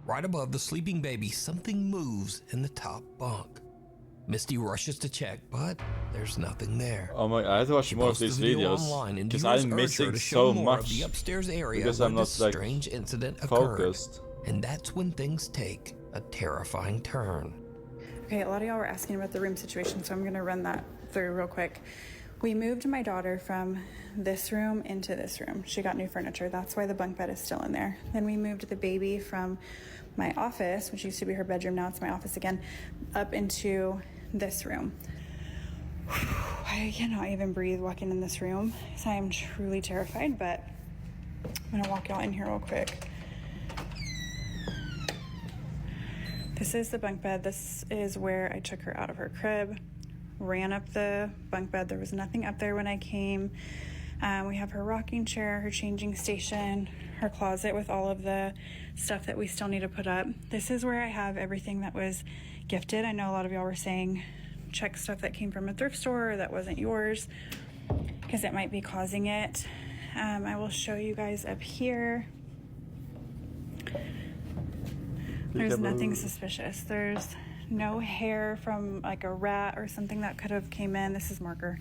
Right above the sleeping baby, something moves in the top bunk. Misty rushes to check, but there's nothing there. Oh my! I have to watch more of these videos because I'm missing so much the upstairs area because where I'm not this like strange incident focused. occurred. And that's when things take a terrifying turn. Okay, a lot of y'all were asking about the room situation, so I'm gonna run that through real quick. We moved my daughter from this room into this room. She got new furniture. That's why the bunk bed is still in there. Then we moved the baby from my office, which used to be her bedroom, now it's my office again, up into this room. I cannot even breathe walking in this room, so I am truly terrified, but I'm gonna walk y'all in here real quick. This is the bunk bed. This is where I took her out of her crib, ran up the bunk bed. There was nothing up there when I came. We have her rocking chair, her changing station, her closet with all of the stuff that we still need to put up. This is where I have everything that was gifted. I know a lot of y'all were saying check stuff that came from a thrift store or that wasn't yours, because it might be causing it. I will show you guys up here. There's nothing suspicious. There's no hair from like a rat or something that could have came in. This is marker.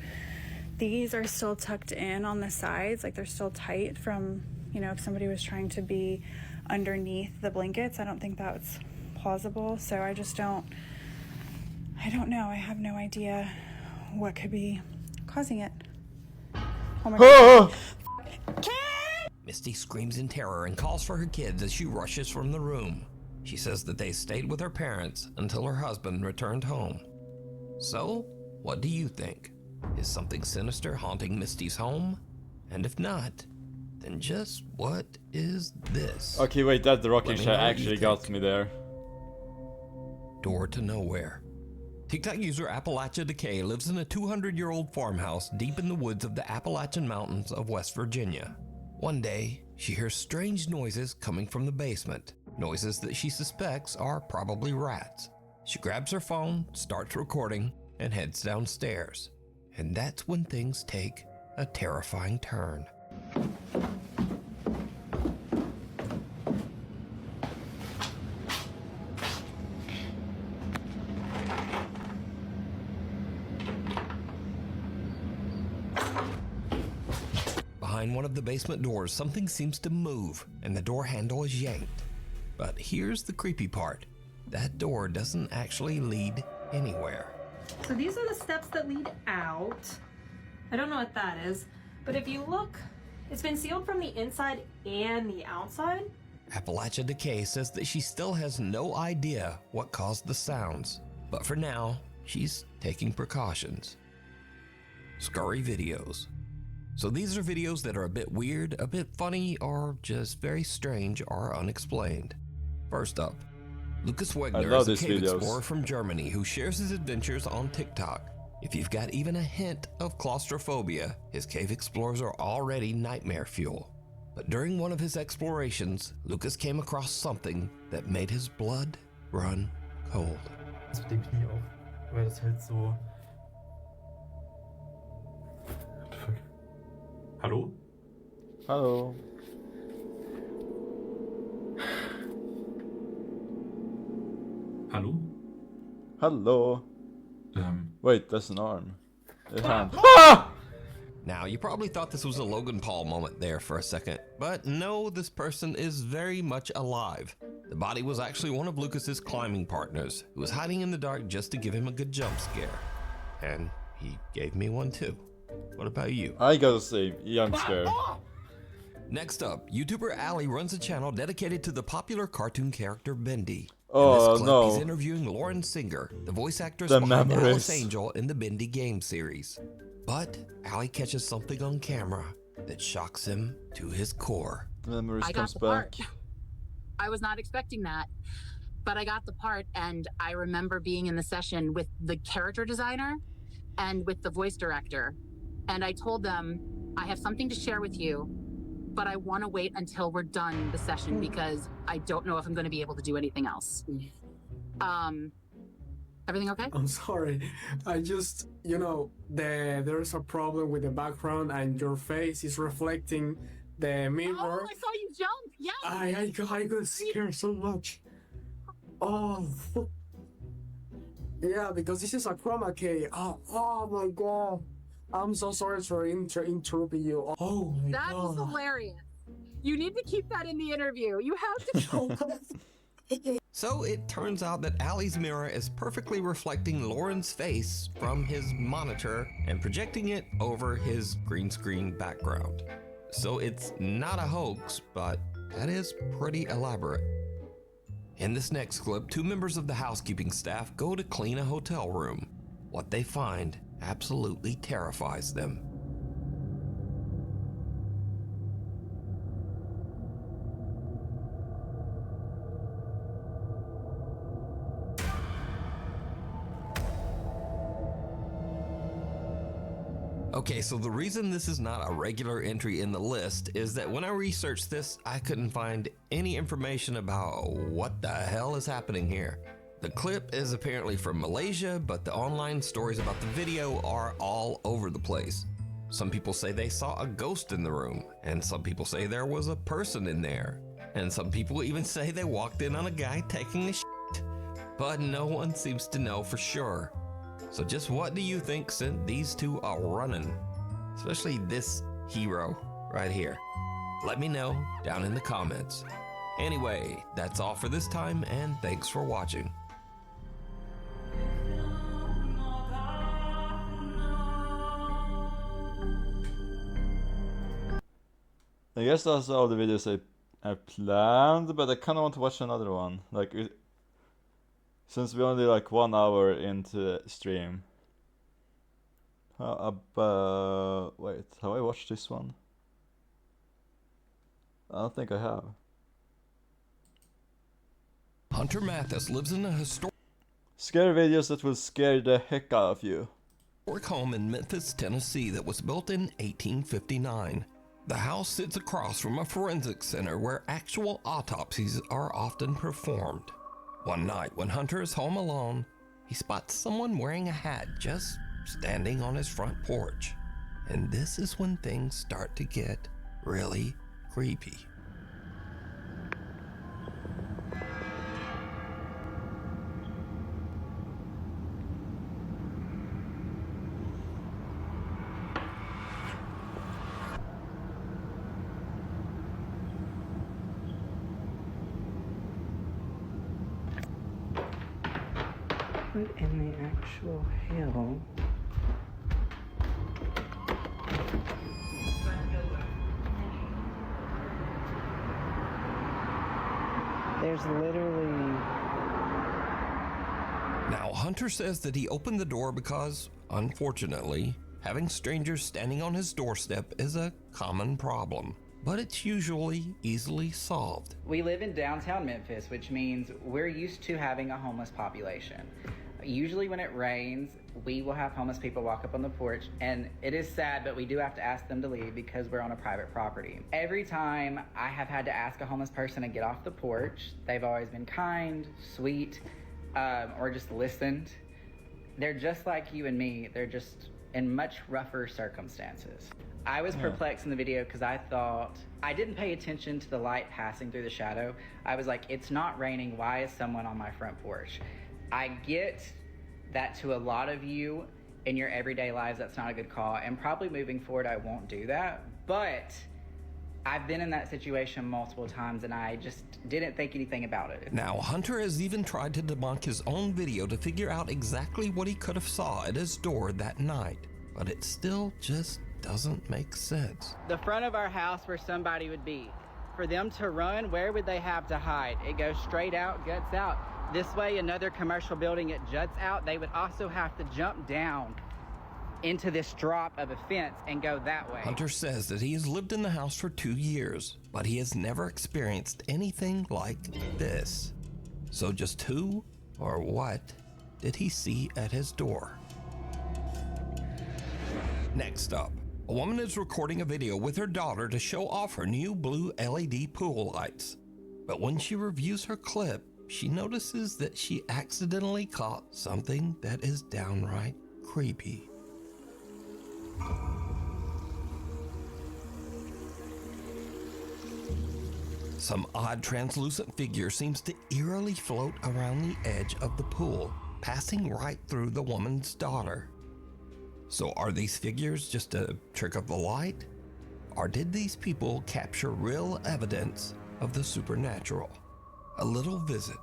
These are still tucked in on the sides, like they're still tight from, you know, if somebody was trying to be underneath the blankets. I don't think that's plausible. So I don't know. I have no idea what could be causing it. Oh my God. Misty screams in terror and calls for her kids as she rushes from the room. She says that they stayed with her parents until her husband returned home. So, what do you think? Is something sinister haunting Misty's home? And if not, then just what is this? Okay, wait, that the rocking chair actually got me there. Door to nowhere. TikTok user Appalachia Decay lives in a 200-year-old farmhouse deep in the woods of the Appalachian Mountains of West Virginia. One day, she hears strange noises coming from the basement. Noises that she suspects are probably rats. She grabs her phone, starts recording, and heads downstairs. And that's when things take a terrifying turn. Behind one of the basement doors, something seems to move, and the door handle is yanked. But here's the creepy part. That door doesn't actually lead anywhere. So these are the steps that lead out. I don't know what that is, but if you look, it's been sealed from the inside and the outside. Appalachia Decay says that she still has no idea what caused the sounds, but for now, she's taking precautions. Scurry videos. So these are videos that are a bit weird, a bit funny, or just very strange or unexplained. First up, Lucas Wegner is a cave explorer from Germany who shares his adventures on TikTok. If you've got even a hint of claustrophobia, his cave explorers are already nightmare fuel. But during one of his explorations, Lucas came across something that made his blood run cold. Das mit dem Knie auch, weil das halt so... What the fuck? Hallo? Hallo. Hallo? Hello. Wait, that's an arm. A hand. Now, you probably thought this was a Logan Paul moment there for a second, but no, this person is very much alive. The body was actually one of Lucas's climbing partners, who was hiding in the dark just to give him a good jump scare. And he gave me one too. What about you? I gotta say, jump scare. Next up, YouTuber Ali runs a channel dedicated to the popular cartoon character Bendy. Oh, in this clip, no. He's interviewing Lauren Singer, the voice actress The behind memories. Alice Angel in the Bendy game series. But Ali catches something on camera that shocks him to his core. Memories I got the part. I was not expecting that, but I got the part, and I remember being in the session with the character designer and with the voice director, and I told them, I have something to share with you, but I want to wait until we're done the session because I don't know if I'm going to be able to do anything else. Everything okay? I'm sorry. I just, you know, there's a problem with the background and your face is reflecting the mirror. Oh, I saw you jump. Yes. I got scared so much. Oh. Yeah, because this is a chroma key. Oh my god. I'm so sorry for interrupting you. Oh my god. That is hilarious. You need to keep that in the interview. You have to. So it turns out that Allie's mirror is perfectly reflecting Lauren's face from his monitor and projecting it over his green screen background. So it's not a hoax, but that is pretty elaborate. In this next clip, 2 members of the housekeeping staff go to clean a hotel room. What they find absolutely terrifies them. Okay, so the reason this is not a regular entry in the list is that when I researched this, I couldn't find any information about what the hell is happening here. The clip is apparently from Malaysia, but the online stories about the video are all over the place. Some people say they saw a ghost in the room, and some people say there was a person in there, and some people even say they walked in on a guy taking a shit, but no one seems to know for sure. So just what do you think sent these two a running? Especially this hero right here. Let me know down in the comments. Anyway, that's all for this time, and thanks for watching. I guess that's all the videos I planned, but I kind of want to watch another one. Like, since we're only like 1 hour into the stream. How about... Wait, have I watched this one? I don't think I have. Hunter Mathis lives in a historic Scary videos that will scare the heck out of you. home in Memphis, Tennessee that was built in 1859. The house sits across from a forensic center where actual autopsies are often performed. One night, when Hunter is home alone, he spots someone wearing a hat just standing on his front porch. And this is when things start to get really creepy. What in the actual hell? There's literally... Now, Hunter says that he opened the door because, unfortunately, having strangers standing on his doorstep is a common problem. But it's usually easily solved. We live in downtown Memphis, which means we're used to having a homeless population. Usually when it rains, we will have homeless people walk up on the porch, and it is sad, but we do have to ask them to leave because we're on a private property. Every time I have had to ask a homeless person to get off the porch, they've always been kind, sweet, or just listened. They're just like you and me. They're just in much rougher circumstances. I was perplexed in the video because I thought, I didn't pay attention to the light passing through the shadow. I was like, it's not raining. Why is someone on my front porch? I get that to a lot of you in your everyday lives, that's not a good call. And probably moving forward, I won't do that. But I've been in that situation multiple times and I just didn't think anything about it. Now, Hunter has even tried to debunk his own video to figure out exactly what he could have saw at his door that night. But it still just doesn't make sense. The front of our house where somebody would be. For them to run, where would they have to hide? It goes straight out, guts out. This way, another commercial building, it juts out. They would also have to jump down into this drop of a fence and go that way. Hunter says that he has lived in the house for 2 years, but he has never experienced anything like this. So just who or what did he see at his door? Next up, a woman is recording a video with her daughter to show off her new blue LED pool lights. But when she reviews her clip, she notices that she accidentally caught something that is downright creepy. Some odd translucent figure seems to eerily float around the edge of the pool, passing right through the woman's daughter. So are these figures just a trick of the light? Or did these people capture real evidence of the supernatural? A little visit.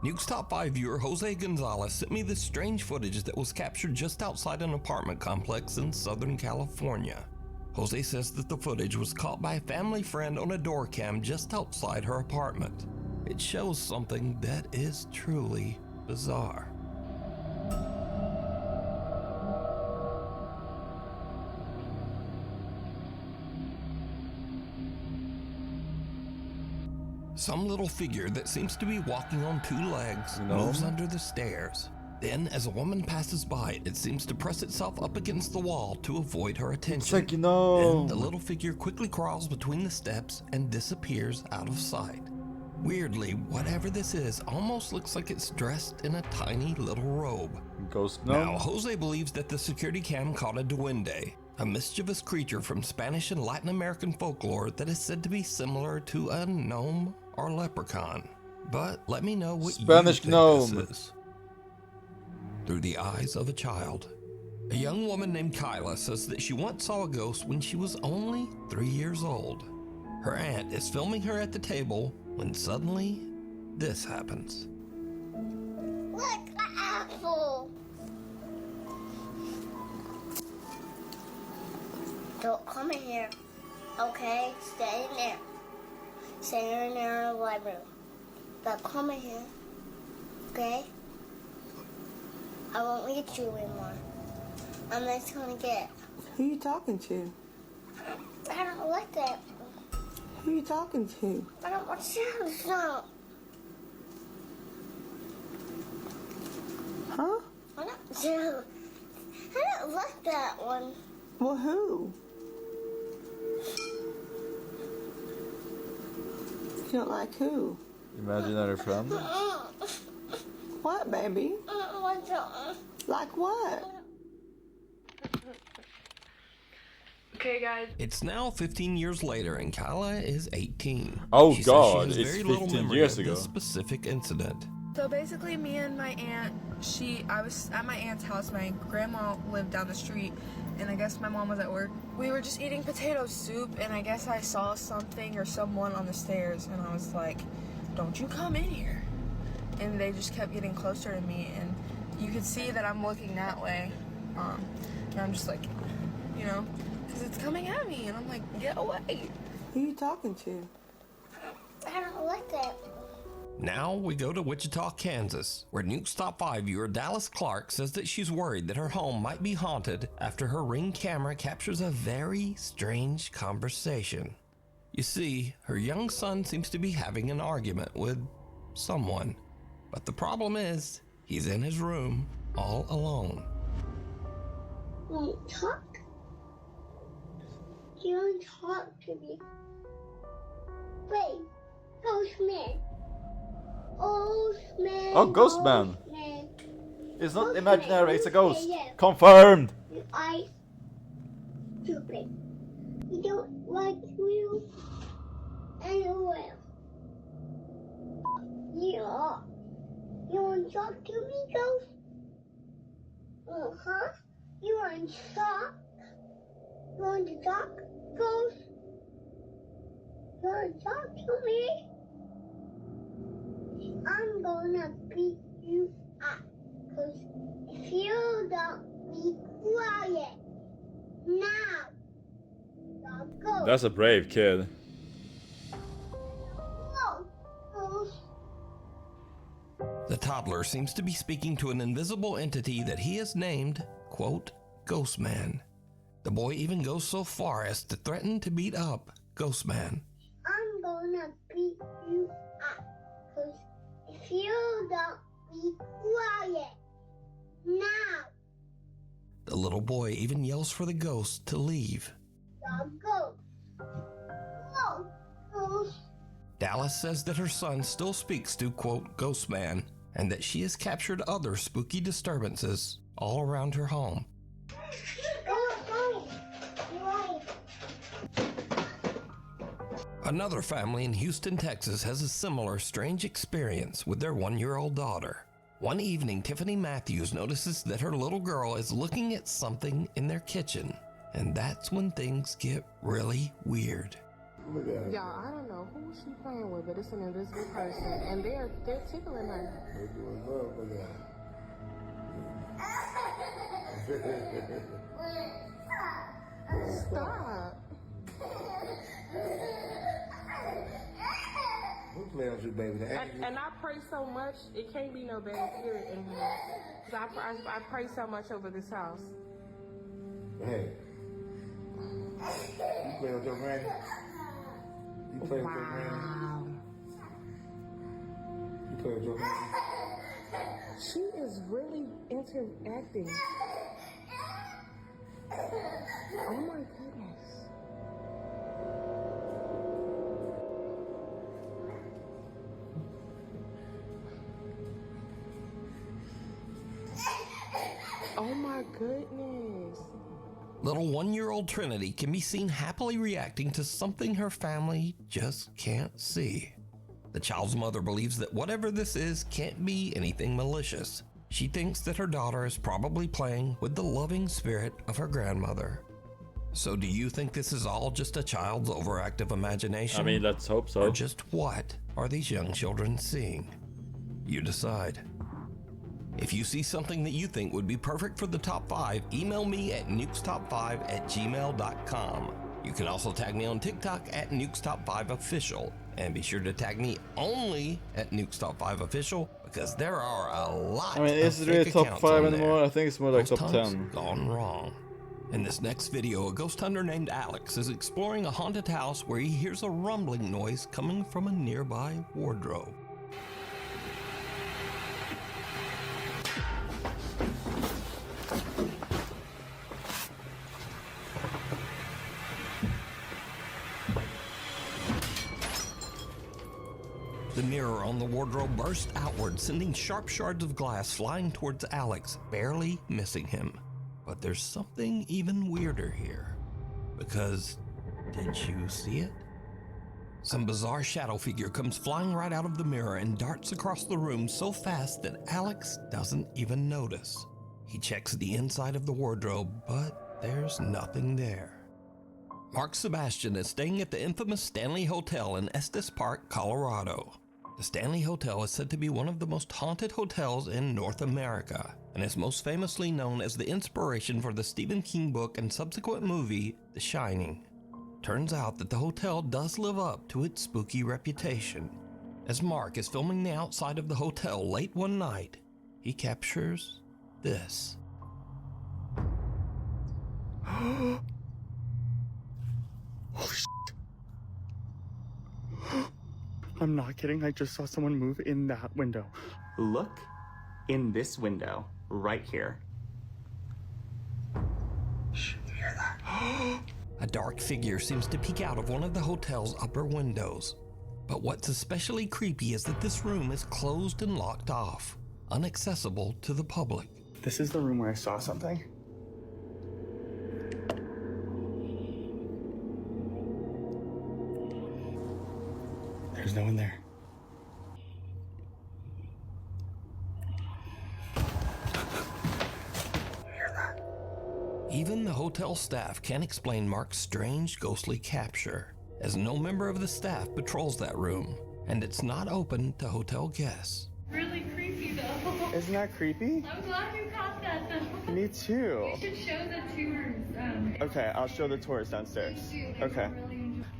Nuke's Top 5 viewer Jose Gonzalez sent me this strange footage that was captured just outside an apartment complex in Southern California. Jose says that the footage was caught by a family friend on a door cam just outside her apartment. It shows something that is truly bizarre. Some little figure that seems to be walking on two legs moves under the stairs. Then, as a woman passes by, it seems to press itself up against the wall to avoid her attention. It's like, no. Then the little figure quickly crawls between the steps and disappears out of sight. Weirdly, whatever this is almost looks like it's dressed in a tiny little robe. Ghost gnome? Now, Jose believes that the security cam caught a duende, a mischievous creature from Spanish and Latin American folklore that is said to be similar to a gnome or leprechaun. But let me know what Spanish you think gnome. this is. Through the eyes of a child. A young woman named Kyla says that she once saw a ghost when she was only 3 years old. Her aunt is filming her at the table when suddenly this happens. Look, the apple. Don't come in here, okay? Stay in there. Stay in there in the library. Don't come in here, okay? I won't get you anymore. I'm just gonna get. Who you talking to? I don't like that. Who you talking to? I don't want to no. Huh? I don't like that one. Well, who? You don't like who? Imaginary friend? What, baby? I don't want to. Like what? Okay, guys. It's now 15 years later and Kyla is 18. Oh She says God, she has it's very little 15 memory years of ago. this specific incident. So basically, me and my aunt, I was at my aunt's house. My grandma lived down the street, and I guess my mom was at work. We were just eating potato soup, and I guess I saw something or someone on the stairs, and I was like, "Don't you come in here!" And they just kept getting closer to me, and you could see that I'm looking that way, and I'm just like, you know, because it's coming at me, and I'm like, "Get away!" Who you talking to? I don't like that. Now we go to Wichita, Kansas, where Nuke's Top 5 viewer Dallas Clark says that she's worried that her home might be haunted after her Ring camera captures a very strange conversation. You see, her young son seems to be having an argument with someone, but the problem is he's in his room all alone. Won't talk? You don't talk to me. Wait, Ghostman. Ghostman. Oh, Ghostman. It's not Ghostman. imaginary, it's a ghost. Yeah. Confirmed. Your eyes stupid. You don't like you anywhere. Yeah. You want to talk to me, Ghost? Uh-huh. You want to talk? You want to talk, Ghost? You want to talk to me? I'm gonna beat you up. Cause if you don't be quiet now, I'll go. That's a brave kid. The toddler seems to be speaking to an invisible entity that he has named, quote, Ghostman. The boy even goes so far as to threaten to beat up Ghostman. I'm gonna beat you up. Cause if you don't be quiet now, The little boy even yells for the ghost to leave. I'll go. Go, Ghost. Dallas says that her son still speaks to, quote, Ghostman, and that she has captured other spooky disturbances all around her home. Another family in Houston, Texas has a similar strange experience with their 1-year-old daughter. One evening, Tiffany Matthews notices that her little girl is looking at something in their kitchen, And that's when things get really weird. Y'all, I don't know who she playing with, but it's an invisible person, and they're tickling her. They're doing love for that. Stop. Who's playing with you, baby? And I pray so much, it can't be no bad spirit in here. 'Cause I pray so much over this house. Hey. You play with your granny? You play with your granny? You play with your granny? She is really interacting. Oh my goodness. Oh my goodness. Little 1-year-old Trinity can be seen happily reacting to something her family just can't see. The child's mother believes that whatever this is can't be anything malicious. She thinks that her daughter is probably playing with the loving spirit of her grandmother. So do you think this is all just a child's overactive imagination? I mean, let's hope so. Or just what are these young children seeing? You decide. If you see something that you think would be perfect for the top 5, email me at nukestop5@gmail.com. You can also tag me on TikTok at nukestop5official, and be sure to tag me only at nukestop5official because there are a lot. I mean, is it really top 5 anymore? I think it's more like top 10. Gone wrong. In this next video, a ghost hunter named Alex is exploring a haunted house where he hears a rumbling noise coming from a nearby wardrobe. The mirror on the wardrobe burst outward, sending sharp shards of glass flying towards Alex, barely missing him. But there's something even weirder here. Because, did you see it? Some bizarre shadow figure comes flying right out of the mirror and darts across the room so fast that Alex doesn't even notice. He checks the inside of the wardrobe, but there's nothing there. Mark Sebastian is staying at the infamous Stanley Hotel in Estes Park, Colorado. The Stanley Hotel is said to be one of the most haunted hotels in North America, and is most famously known as the inspiration for the Stephen King book and subsequent movie, The Shining. Turns out that the hotel does live up to its spooky reputation. As Mark is filming the outside of the hotel late one night, he captures this. Oh shit. I'm not kidding, I just saw someone move in that window. Look in this window, right here. Shh, you hear that? A dark figure seems to peek out of one of the hotel's upper windows. But what's especially creepy is that this room is closed and locked off, inaccessible to the public. This is the room where I saw something. There's no one there. Even the hotel staff can't explain Mark's strange ghostly capture, as no member of the staff patrols that room, and it's not open to hotel guests. Really creepy though. Isn't that creepy? I'm glad you caught that though. Me too. You should show the tours. Okay, I'll show the tours downstairs. Okay.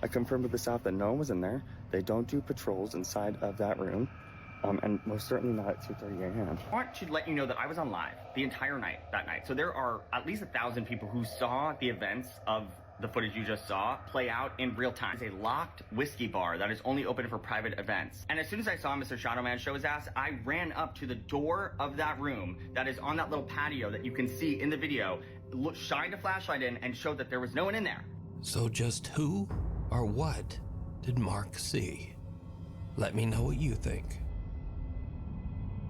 I confirmed with the staff that no one was in there. They don't do patrols inside of that room. And most certainly not at 2:30 a.m. I want to let you know that I was on live the entire night that night. So there are at least 1,000 people who saw the events of the footage you just saw play out in real time. It's a locked whiskey bar that is only open for private events. And as soon as I saw Mr. Shadowman show his ass, I ran up to the door of that room that is on that little patio that you can see in the video, shined a flashlight in and showed that there was no one in there. So just who or what did Mark see? Let me know what you think.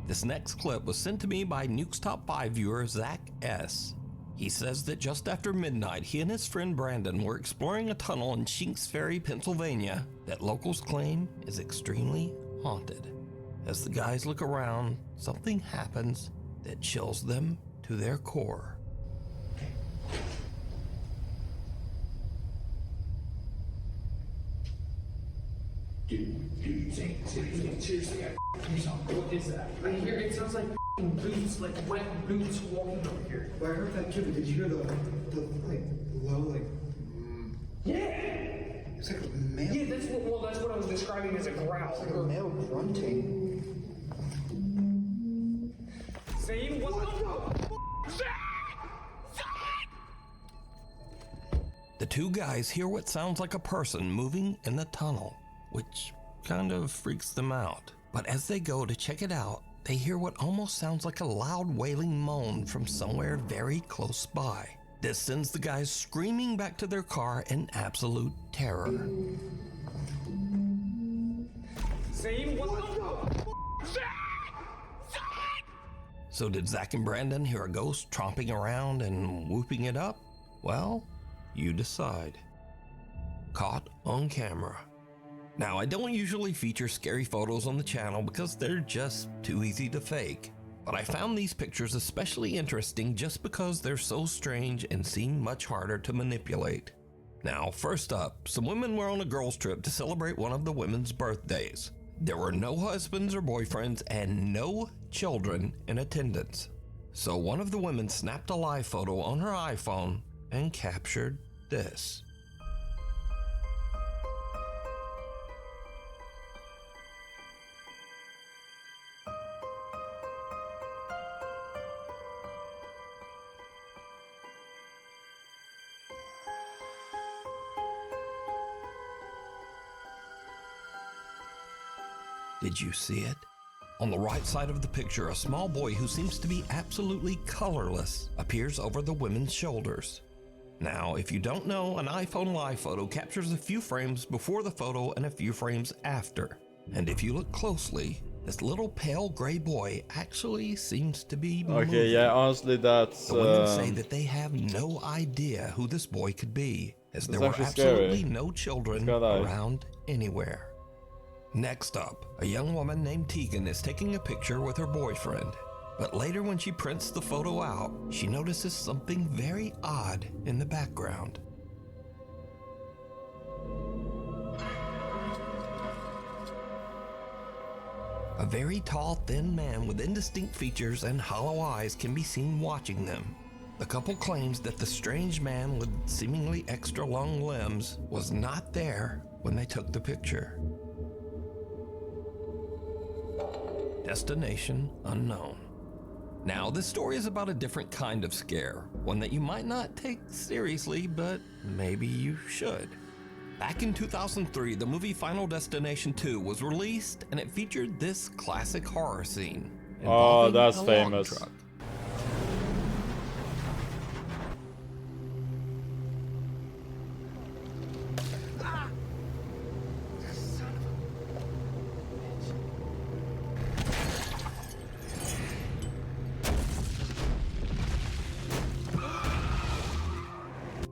This next clip was sent to me by Nuke's Top 5 viewer Zach S. He says that just after midnight, he and his friend Brandon were exploring a tunnel in Shinks Ferry, Pennsylvania, that locals claim is extremely haunted. As the guys look around, something happens that chills them to their core. Seriously, what is that? I hear it sounds like boots, like wet boots walking over here. Well, I heard that too, but did you hear the like low like? Yeah. It's like a male. Yeah, that's what I was describing as a growl. It's like a male grunting. Zane, what the? The two guys hear what sounds like a person moving in the tunnel, which kind of freaks them out. But as they go to check it out, they hear what almost sounds like a loud wailing moan from somewhere very close by. This sends the guys screaming back to their car in absolute terror. Zane, what the? So did Zach and Brandon hear a ghost tromping around and whooping it up? Well, you decide. Caught on camera. Now, I don't usually feature scary photos on the channel because they're just too easy to fake. But I found these pictures especially interesting just because they're so strange and seem much harder to manipulate. Now, first up, some women were on a girls' trip to celebrate one of the women's birthdays. There were no husbands or boyfriends and no children in attendance. So one of the women snapped a live photo on her iPhone and captured this. Did you see it? On the right side of the picture, a small boy who seems to be absolutely colorless appears over the women's shoulders. Now, if you don't know, an iPhone live photo captures a few frames before the photo and a few frames after. And if you look closely, this little pale gray boy actually seems to be moving. Okay, yeah, honestly, that's... The women say that they have no idea who this boy could be, as there were absolutely no children around anywhere. Next up, a young woman named Tegan is taking a picture with her boyfriend. But later when she prints the photo out, she notices something very odd in the background. A very tall, thin man with indistinct features and hollow eyes can be seen watching them. The couple claims that the strange man with seemingly extra long limbs was not there when they took the picture. Destination unknown. Now, this story is about a different kind of scare, one that you might not take seriously, but maybe you should. Back in 2003, the movie Final Destination 2 was released, and it featured this classic horror scene. Oh, that's a log famous. truck.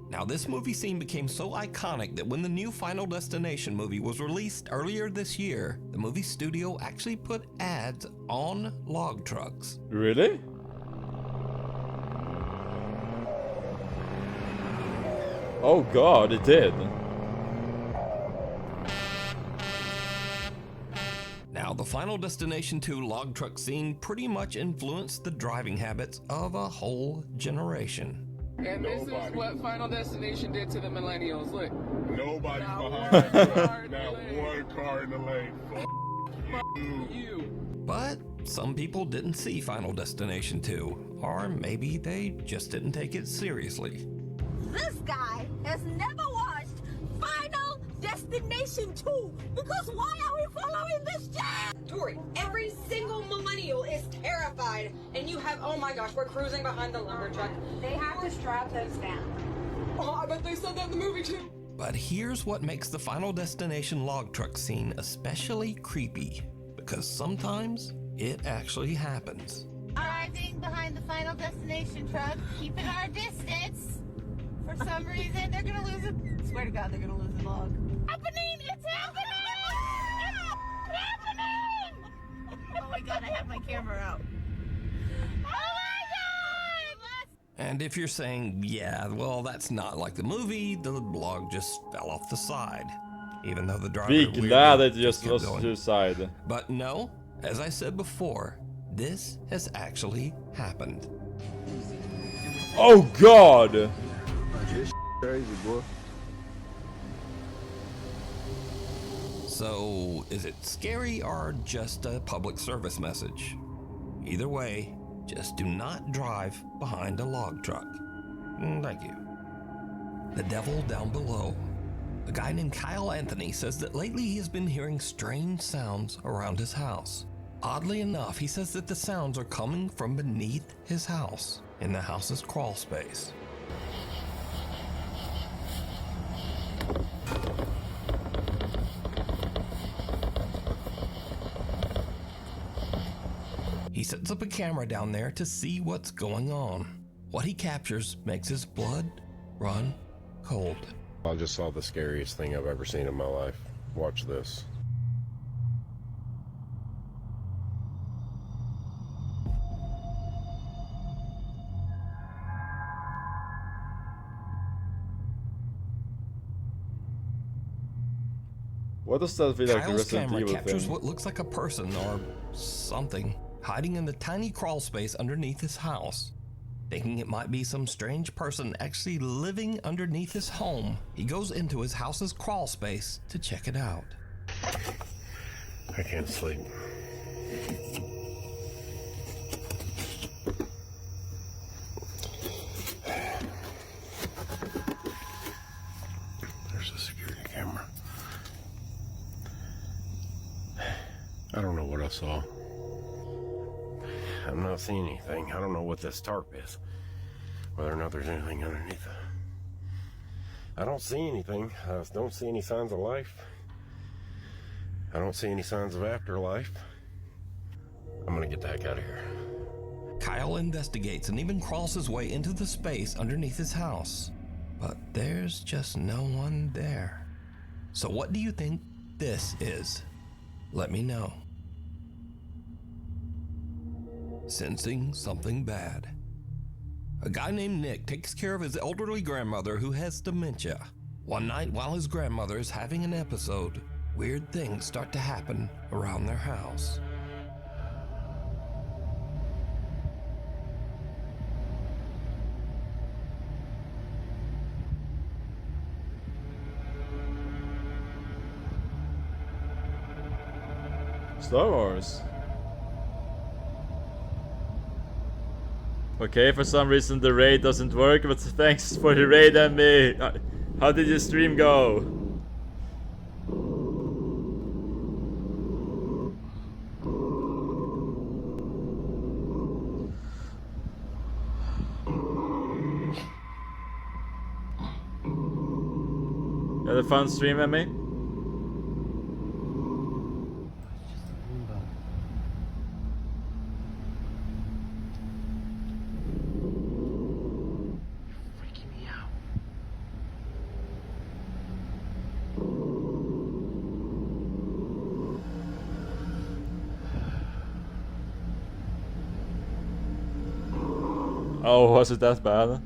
Now, this movie scene became so iconic that when the new Final Destination movie was released earlier this year, the movie studio actually put ads on log trucks. Really? Oh god, it did. Now, the Final Destination 2 log truck scene pretty much influenced the driving habits of a whole generation. And this is what Final Destination did to the millennials. Look. Nobody's behind that. Not one car in the lane. Fuck you. But some people didn't see Final Destination 2, or maybe they just didn't take it seriously. This guy has never watched Final Destination 2 because why are we following this jam? Tori, every single millennial is terrified, and you have, oh my gosh, we're cruising behind the lumber truck. They have to strap those down. Oh, I bet they said that in the movie too. But here's what makes the Final Destination log truck scene especially creepy, because sometimes it actually happens. Arriving behind the Final Destination truck, keeping our distance. For some reason, they're gonna lose it. Swear to God, they're gonna lose the log. Happening! It's happening! It's happening! Oh my God, I have my camera out. Oh my God! And if you're saying, yeah, well, that's not like the movie, the log just fell off the side. even though the driver Vi weirdly glad att just just kept was going. suicide. But no, as I said before, this has actually happened. Oh God! Crazy, boy. So, is it scary or just a public service message? Either way, just do not drive behind a log truck. Thank you. The devil down below. A guy named Kyle Anthony says that lately he has been hearing strange sounds around his house. Oddly enough, he says that the sounds are coming from beneath his house, in the house's crawl space. He sets up a camera down there to see what's going on. What he captures makes his blood run cold. I just saw the scariest thing I've ever seen in my life. Watch this. What does that feel like? Kyle's Resident camera Evil captures thing? what looks like a person or something hiding in the tiny crawl space underneath his house. Thinking it might be some strange person actually living underneath his home, he goes into his house's crawl space to check it out. I can't sleep. There's a security camera. I don't know what I saw. I'm not seeing anything. I don't know what this tarp is. Whether or not there's anything underneath it. I don't see anything. I don't see any signs of life. I don't see any signs of afterlife. I'm gonna get the heck out of here. Kyle investigates and even crawls his way into the space underneath his house. But there's just no one there. So what do you think this is? Let me know. Sensing something bad. A guy named Nick takes care of his elderly grandmother who has dementia. One night while his grandmother is having an episode, weird things start to happen around their house. Star Wars. Okay, for some reason the raid doesn't work, but thanks for the raid, Emmy. How did your stream go? You had a fun stream, Emmy? Oh, was it that bad?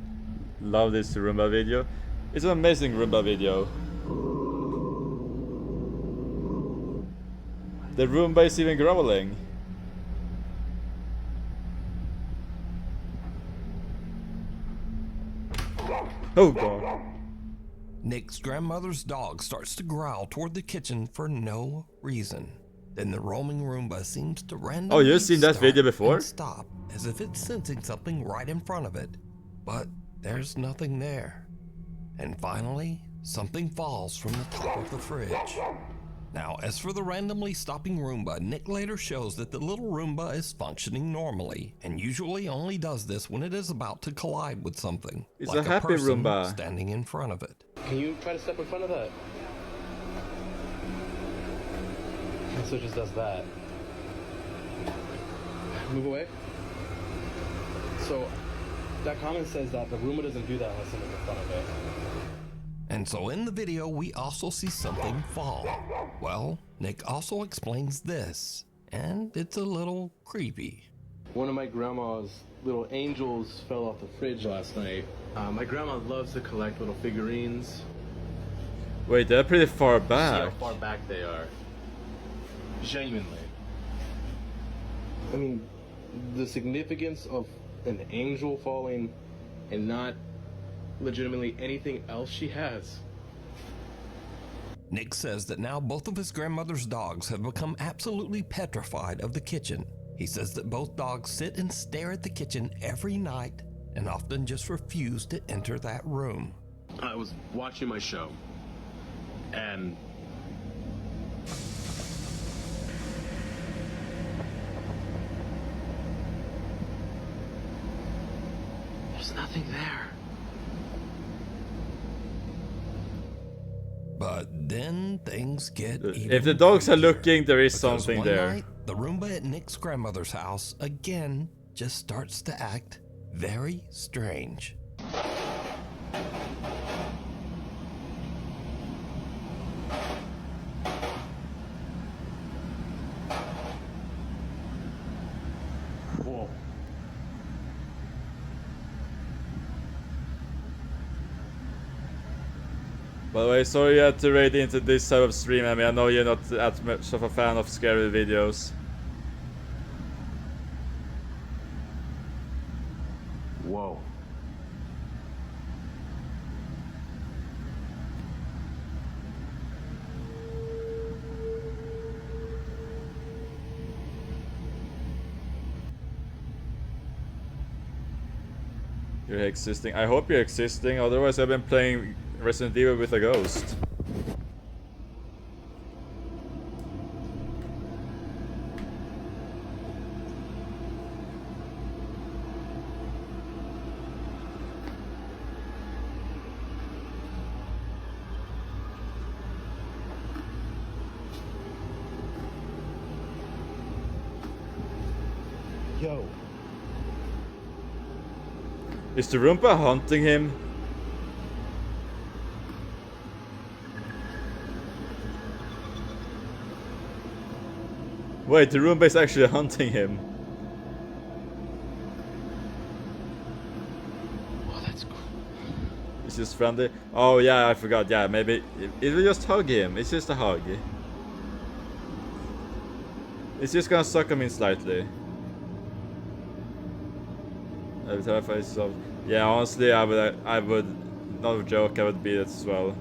Love this Roomba video. It's an amazing Roomba video. The Roomba is even growling. Oh God. Nick's grandmother's dog starts to growl toward the kitchen for no reason. Then the roaming Roomba seems to randomly Oh, you've seen that video before? and stop, as if it's sensing something right in front of it. But there's nothing there. And finally, something falls from the top of the fridge. Now, as for the randomly stopping Roomba, Nick later shows that the little Roomba is functioning normally, and usually only does this when it is about to collide with something. It's like a happy person Roomba. standing in front of it. Can you try to step in front of that? So it just does that. Move away. So that comment says that the Roomba doesn't do that unless someone's in front of it. And so in the video, we also see something fall. Well, Nick also explains this, and it's a little creepy. One of my grandma's little angels fell off the fridge last night. My grandma loves to collect little figurines. Wait, they're pretty far See back. how far back they are. Genuinely. I mean, the significance of an angel falling and not legitimately anything else she has. Nick says that now both of his grandmother's dogs have become absolutely petrified of the kitchen. He says that both dogs sit and stare at the kitchen every night and often just refuse to enter that room. I was watching my show, and there's nothing there. But then things get even If the dogs are creepier, looking, there is because something one there. night, the Roomba at Nick's grandmother's house again just starts to act very strange. Whoa. By the way, sorry you had to raid into this type of stream. I mean, I know you're not that much of a fan of scary videos. Whoa. You're existing. I hope you're existing, otherwise I've been playing Resident Evil with a ghost. Yo. Is the Roomba hunting him? Wait, the Roomba is actually hunting him. Oh, that's cool. Is this friendly? Oh yeah, I forgot. Yeah, maybe it will just hug him. It's just a hug. It's just gonna suck him in slightly. Every time I find stuff. Yeah, honestly, I would, not a joke, I would be that as well.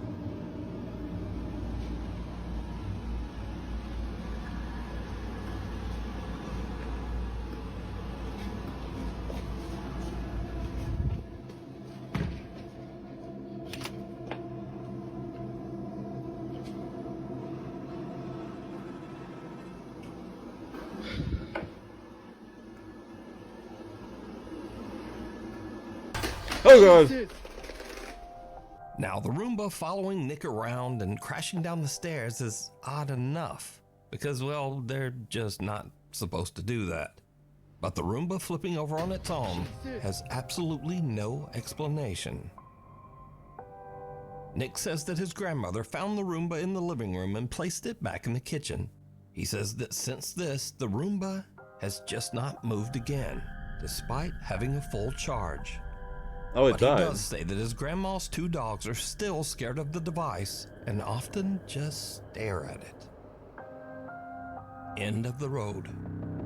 Oh god! Now, the Roomba following Nick around and crashing down the stairs is odd enough, because, well, they're just not supposed to do that. But the Roomba flipping over on its own has absolutely no explanation. Nick says that his grandmother found the Roomba in the living room and placed it back in the kitchen. He says that since this, the Roomba has just not moved again, despite having a full charge. Oh, it But died. he does say that his grandma's two dogs are still scared of the device and often just stare at it. End of the road.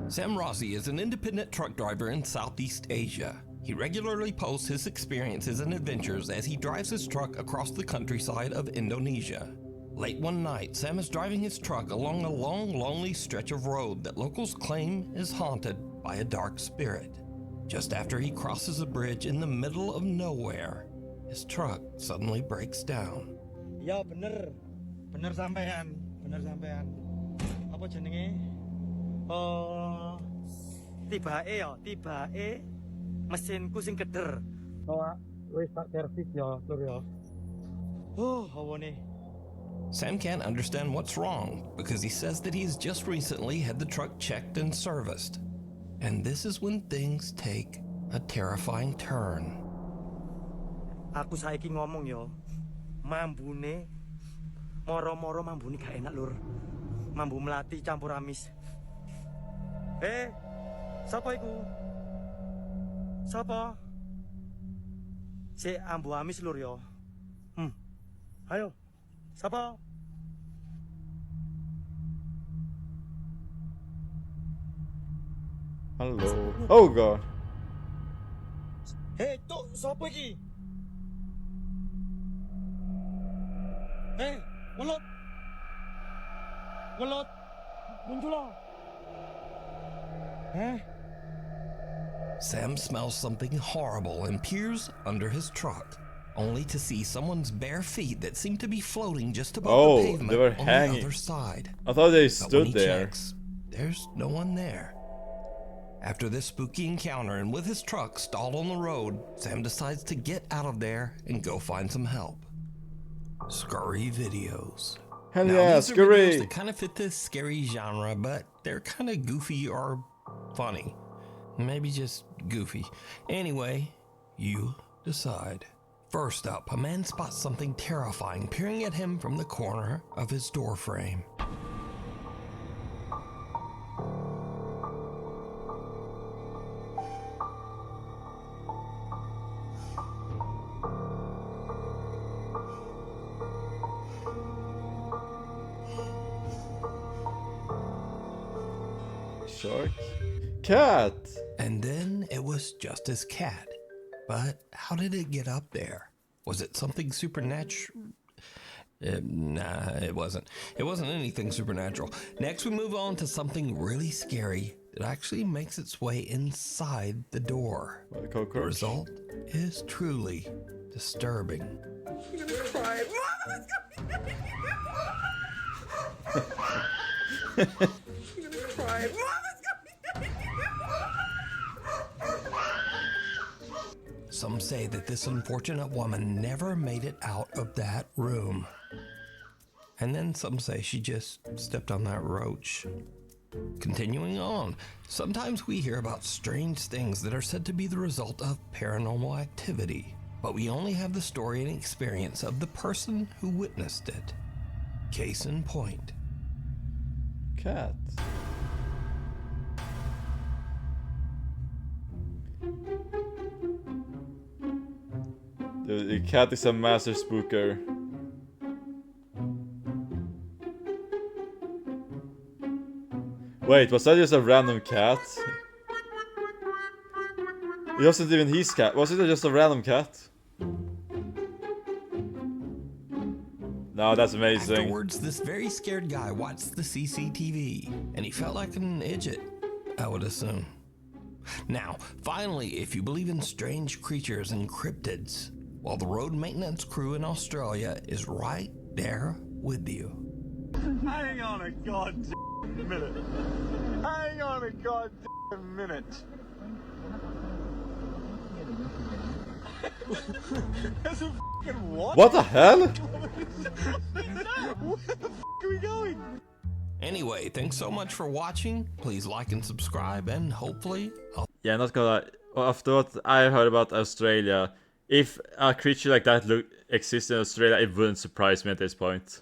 Sam Rossi is an independent truck driver in Southeast Asia. He regularly posts his experiences and adventures as he drives his truck across the countryside of Indonesia. Late one night, Sam is driving his truck along a long, lonely stretch of road that locals claim is haunted by a dark spirit. Just after he crosses a bridge in the middle of nowhere, his truck suddenly breaks down. Ya bener sampean, Apa jenenge? Tibake mesinku sing keder. Oh, wis tak servis ya, Lur ya. Oh, hawane. Sam can't understand what's wrong because he says that he's just recently had the truck checked and serviced. And this is when things take a terrifying turn. Aku saiki ngomong yo, mambune moro-moro mambune gak enak, Lur. Mambu melati campur amis. Sapa iku? Sapa? Si ambu amis, Lur yo. Ayo, Sapa? Hello. Oh god. Hey, Tok, siapa lagi? Hey, Walot. Walot. Muncullah. Huh? Sam smells something horrible and peers under his truck, only to see someone's bare feet that seem to be floating just above Oh, the pavement they were on hanging. the other side. I thought they But when stood he there. checks, there's no one there. After this spooky encounter and with his truck stalled on the road, Sam decides to get out of there and go find some help. Scary videos. Hell Now, yeah, these are scary. videos that kind of fit this scary genre, but they're kind of goofy or funny. Maybe just goofy. Anyway, you decide. First up, a man spots something terrifying peering at him from the corner of his door frame. Shark. Cat. And then it was just his cat. But how did it get up there? Was it something supernatural? Nah, it wasn't. It wasn't anything supernatural. Next, we move on to something really scary that actually makes its way inside the door. The result is truly disturbing. I'm gonna cry. Mama, it's I'm gonna cry. Some say that this unfortunate woman never made it out of that room. And then some say she just stepped on that roach. Continuing on, sometimes we hear about strange things that are said to be the result of paranormal activity, but we only have the story and experience of the person who witnessed it. Case in point. Cat. The cat is a master spooker. Wait, was that just a random cat? It wasn't even his cat. Was it just a random cat? No, that's amazing. Afterwards, this very scared guy watched the CCTV, and he felt like an idiot, I would assume. Now, finally, if you believe in strange creatures and cryptids, well, the road maintenance crew in Australia is right there with you. Hang on a goddamn minute. Hang on a goddamn minute. That's a fucking what? What the hell? Where the fuck are we going? Anyway, thanks so much for watching. Please like and subscribe, and hopefully Yeah, not gonna. After what I heard about Australia, if a creature like that exists in Australia, it wouldn't surprise me at this point.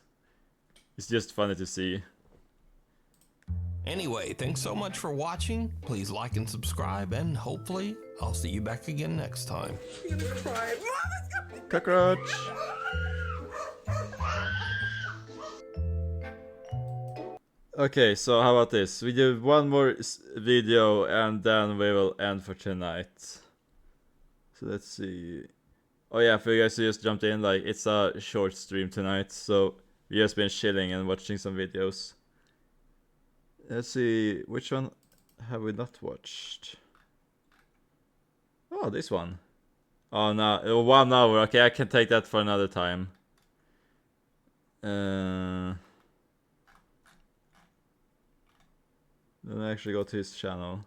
It's just funny to see. Anyway, thanks so much for watching. Please like and subscribe, and hopefully I'll see you back again next time. I'm gonna cry. Cockroach. Okay, so how about this? We do one more video and then we will end for tonight. So let's see. Oh yeah, for you guys who just jumped in, like, it's a short stream tonight, so we just been chilling and watching some videos. Let's see, which one have we not watched? Oh, this one. Oh no, 1 hour. Okay, I can take that for another time. Then I actually go to his channel.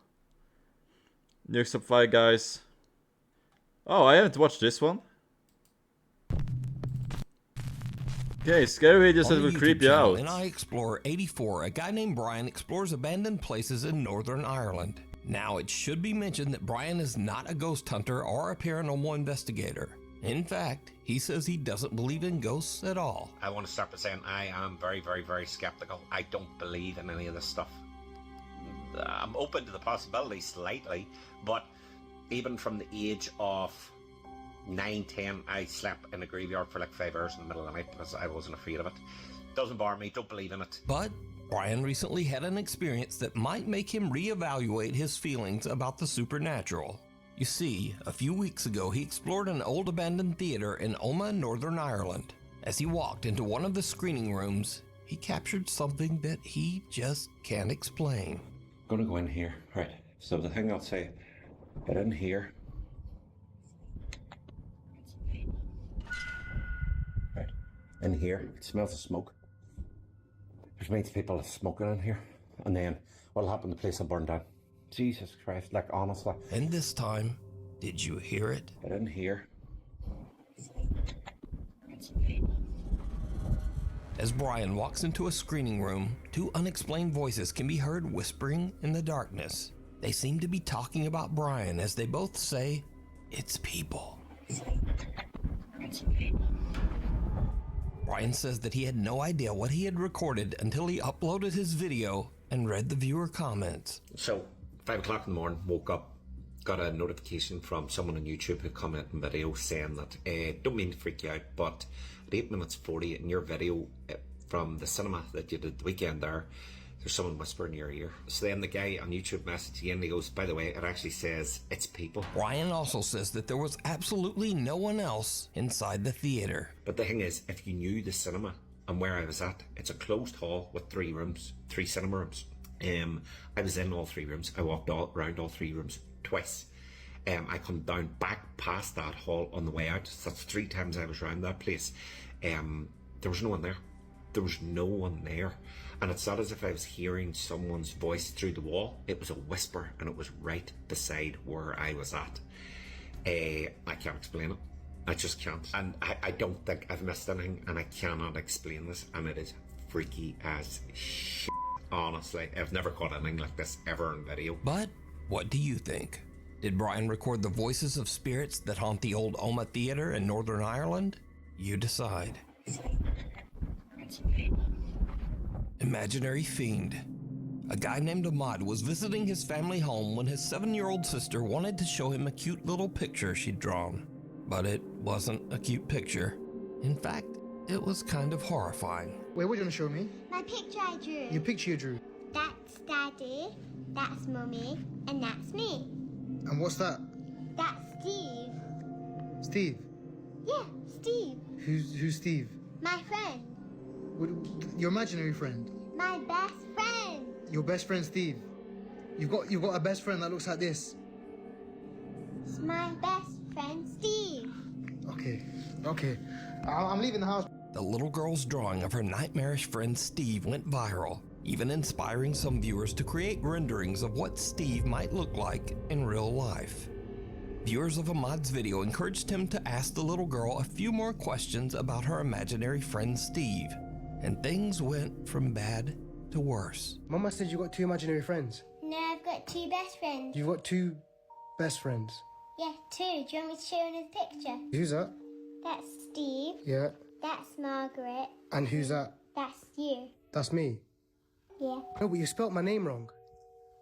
Nukes up 5 guys. Oh, I haven't watched this one. Okay, scary videos that will creep you out. In I Explore 84, a guy named Brian explores abandoned places in Northern Ireland. Now, it should be mentioned that Brian is not a ghost hunter or a paranormal investigator. In fact, he says he doesn't believe in ghosts at all. I want to start by saying I am very, very, very skeptical. I don't believe in any of this stuff. I'm open to the possibility slightly, but even from the age of 9, 10, I slept in a graveyard for like 5 hours in the middle of the night because I wasn't afraid of it. Doesn't bother me, don't believe in it. But Brian recently had an experience that might make him reevaluate his feelings about the supernatural. You see, a few weeks ago he explored an old abandoned theater in Omagh, Northern Ireland. As he walked into one of the screening rooms, he captured something that he just can't explain. I'm gonna go in here, right? So the thing I'll say, get in here. Right, in here, it smells of smoke. There's means people are smoking in here. And then what'll happen, the place will burn down. Jesus Christ, like honestly. And this time, did you hear it? Get in here. As Brian walks into a screening room, two unexplained voices can be heard whispering in the darkness. They seem to be talking about Brian as they both say, "It's people." Brian says that he had no idea what he had recorded until he uploaded his video and read the viewer comments. So, 5 o'clock in the morning, woke up, got a notification from someone on YouTube who commented in video saying that, don't mean to freak you out, but at 8 minutes 40 in your video from the cinema that you did the weekend there's someone whispering in your ear. So then the guy on YouTube messaged again, and he goes, by the way, it actually says, it's people. Brian also says that there was absolutely no one else inside the theater. But the thing is, if you knew the cinema and where I was at, it's a closed hall with 3 rooms, 3 cinema rooms. I was in all 3 rooms. I walked around all 3 rooms twice. I come down back past that hall on the way out. So that's 3 times I was around that place. There was no one there. There was no one there. And it's not as if I was hearing someone's voice through the wall. It was a whisper, and it was right beside where I was at. I can't explain it. I just can't. And I don't think I've missed anything, and I cannot explain this, and it is freaky as shit. Honestly, I've never caught anything like this ever in video. But what do you think? Did Brian record the voices of spirits that haunt the old Omagh Theatre in Northern Ireland? You decide. Imaginary fiend. A guy named Ahmad was visiting his family home when his 7-year-old sister wanted to show him a cute little picture she'd drawn. But it wasn't a cute picture. In fact, it was kind of horrifying. Wait, what are you going to show me? My picture I drew. Your picture you drew. That's Daddy, that's Mummy, and that's me. And what's that? That's Steve. Steve? Yeah, Steve. Who's Steve? My friend. Your imaginary friend? My best friend. Your best friend Steve? You've got a best friend that looks like this? It's my best friend Steve. Okay. I'm leaving the house. The little girl's drawing of her nightmarish friend Steve went viral, even inspiring some viewers to create renderings of what Steve might look like in real life. Viewers of Ahmad's video encouraged him to ask the little girl a few more questions about her imaginary friend Steve, and things went from bad to worse. Mama said you got 2 imaginary friends. No, I've got 2 best friends. You've got 2 best friends? Yeah, 2. Do you want me to show you another picture? Who's that? That's Steve. Yeah. That's Margaret. And who's that? That's you. That's me? Yeah. No, but you spelt my name wrong.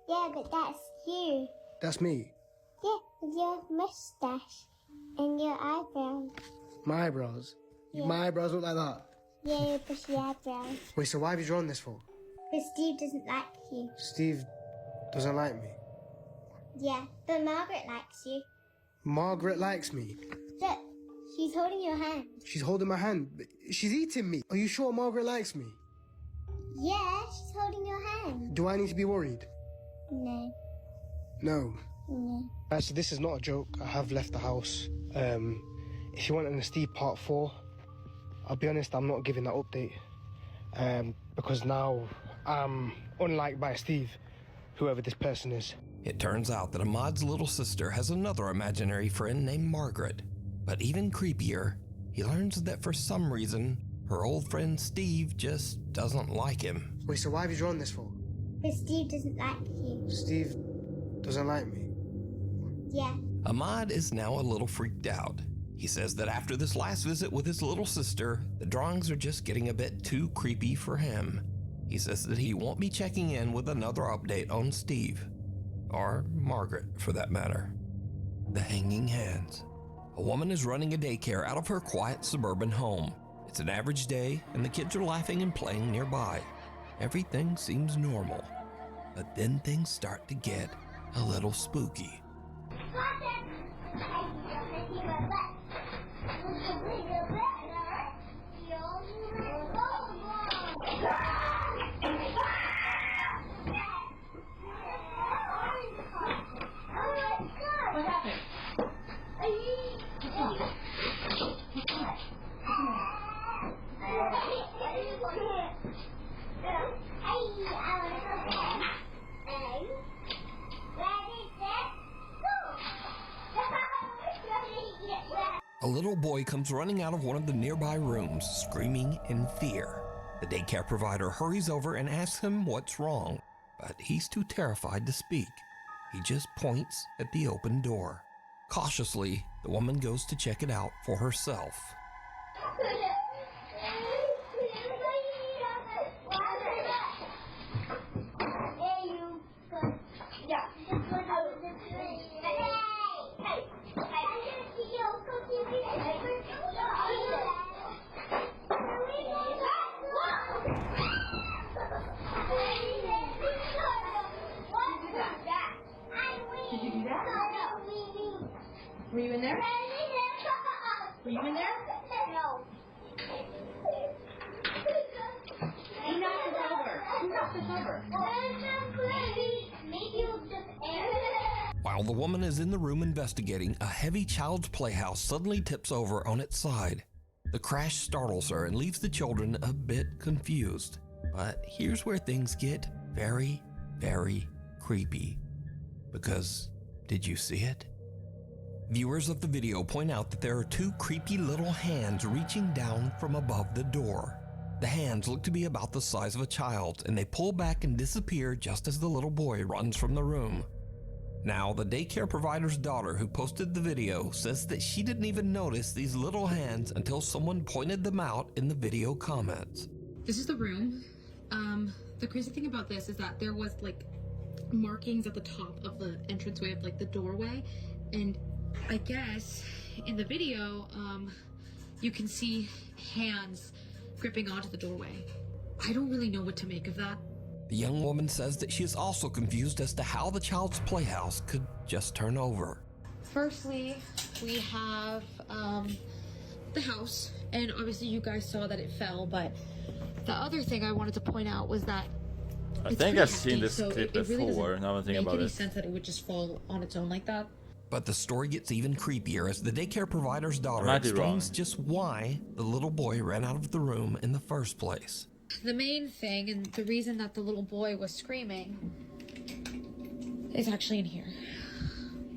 Yeah, but that's you. That's me? Yeah, with your moustache and your eyebrows. My eyebrows? Yeah. My eyebrows look like that? Yeah, your bushy eyebrows. Wait, so why have you drawn this for? Because Steve doesn't like you. Steve doesn't like me? Yeah, but Margaret likes you. Margaret likes me? Look, she's holding your hand. She's holding my hand? She's eating me. Are you sure Margaret likes me? Yeah, she's holding your hand. Do I need to be worried? No. No. No. Actually, this is not a joke. I have left the house. If you want an Steve Part 4, I'll be honest, I'm not giving that update. Because now I'm unliked by Steve, whoever this person is. It turns out that Ahmad's little sister has another imaginary friend named Margaret. But even creepier, he learns that for some reason, her old friend Steve just doesn't like him. Wait, so why have you drawn this for? Because Steve doesn't like you. Steve doesn't like me? Yeah. Ahmad is now a little freaked out. He says that after this last visit with his little sister, the drawings are just getting a bit too creepy for him. He says that he won't be checking in with another update on Steve. Or Margaret, for that matter. The hanging hands. A woman is running a daycare out of her quiet suburban home. It's an average day, and the kids are laughing and playing nearby. Everything seems normal, but then things start to get a little spooky. A little boy comes running out of one of the nearby rooms, screaming in fear. The daycare provider hurries over and asks him what's wrong, but he's too terrified to speak. He just points at the open door. Cautiously, the woman goes to check it out for herself. Did you do that? Were you in there? Were you in there? No. Who knocked this over? Who knocked this over? Maybe it was just air. While the woman is in the room investigating, a heavy child's playhouse suddenly tips over on its side. The crash startles her and leaves the children a bit confused. But here's where things get very, very creepy. Because, did you see it? Viewers of the video point out that there are two creepy little hands reaching down from above the door. The hands look to be about the size of a child's, and they pull back and disappear just as the little boy runs from the room. Now, the daycare provider's daughter who posted the video says that she didn't even notice these little hands until someone pointed them out in the video comments. This is the room. The crazy thing about this is that there was like markings at the top of the entranceway of like the doorway, and I guess in the video you can see hands gripping onto the doorway. I don't really know what to make of that. The young woman says that she is also confused as to how the child's playhouse could just turn over. Firstly, we have the house, and obviously you guys saw that it fell, but the other thing I wanted to point out was that I think I've seen this clip before, now I'm thinking about it. Make any sense that it would just fall on its own like that? But the story gets even creepier as the daycare provider's daughter explains just why the little boy ran out of the room in the first place. The main thing, and the reason that the little boy was screaming, is actually in here.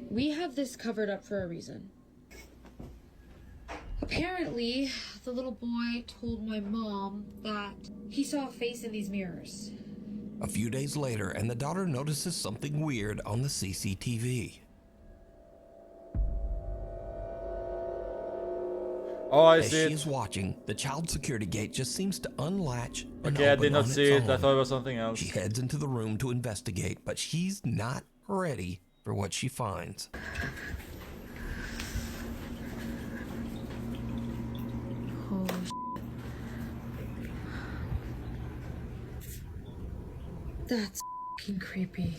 We have this covered up for a reason. Apparently, the little boy told my mom that he saw a face in these mirrors. A few days later, and the daughter notices something weird on the CCTV. Oh, I As see she it. is watching, the child security gate just seems to unlatch and Okay, I open did not on see its it. I own. thought it was something else. She heads into the room to investigate, but she's not ready for what she finds. Holy That's f***ing creepy.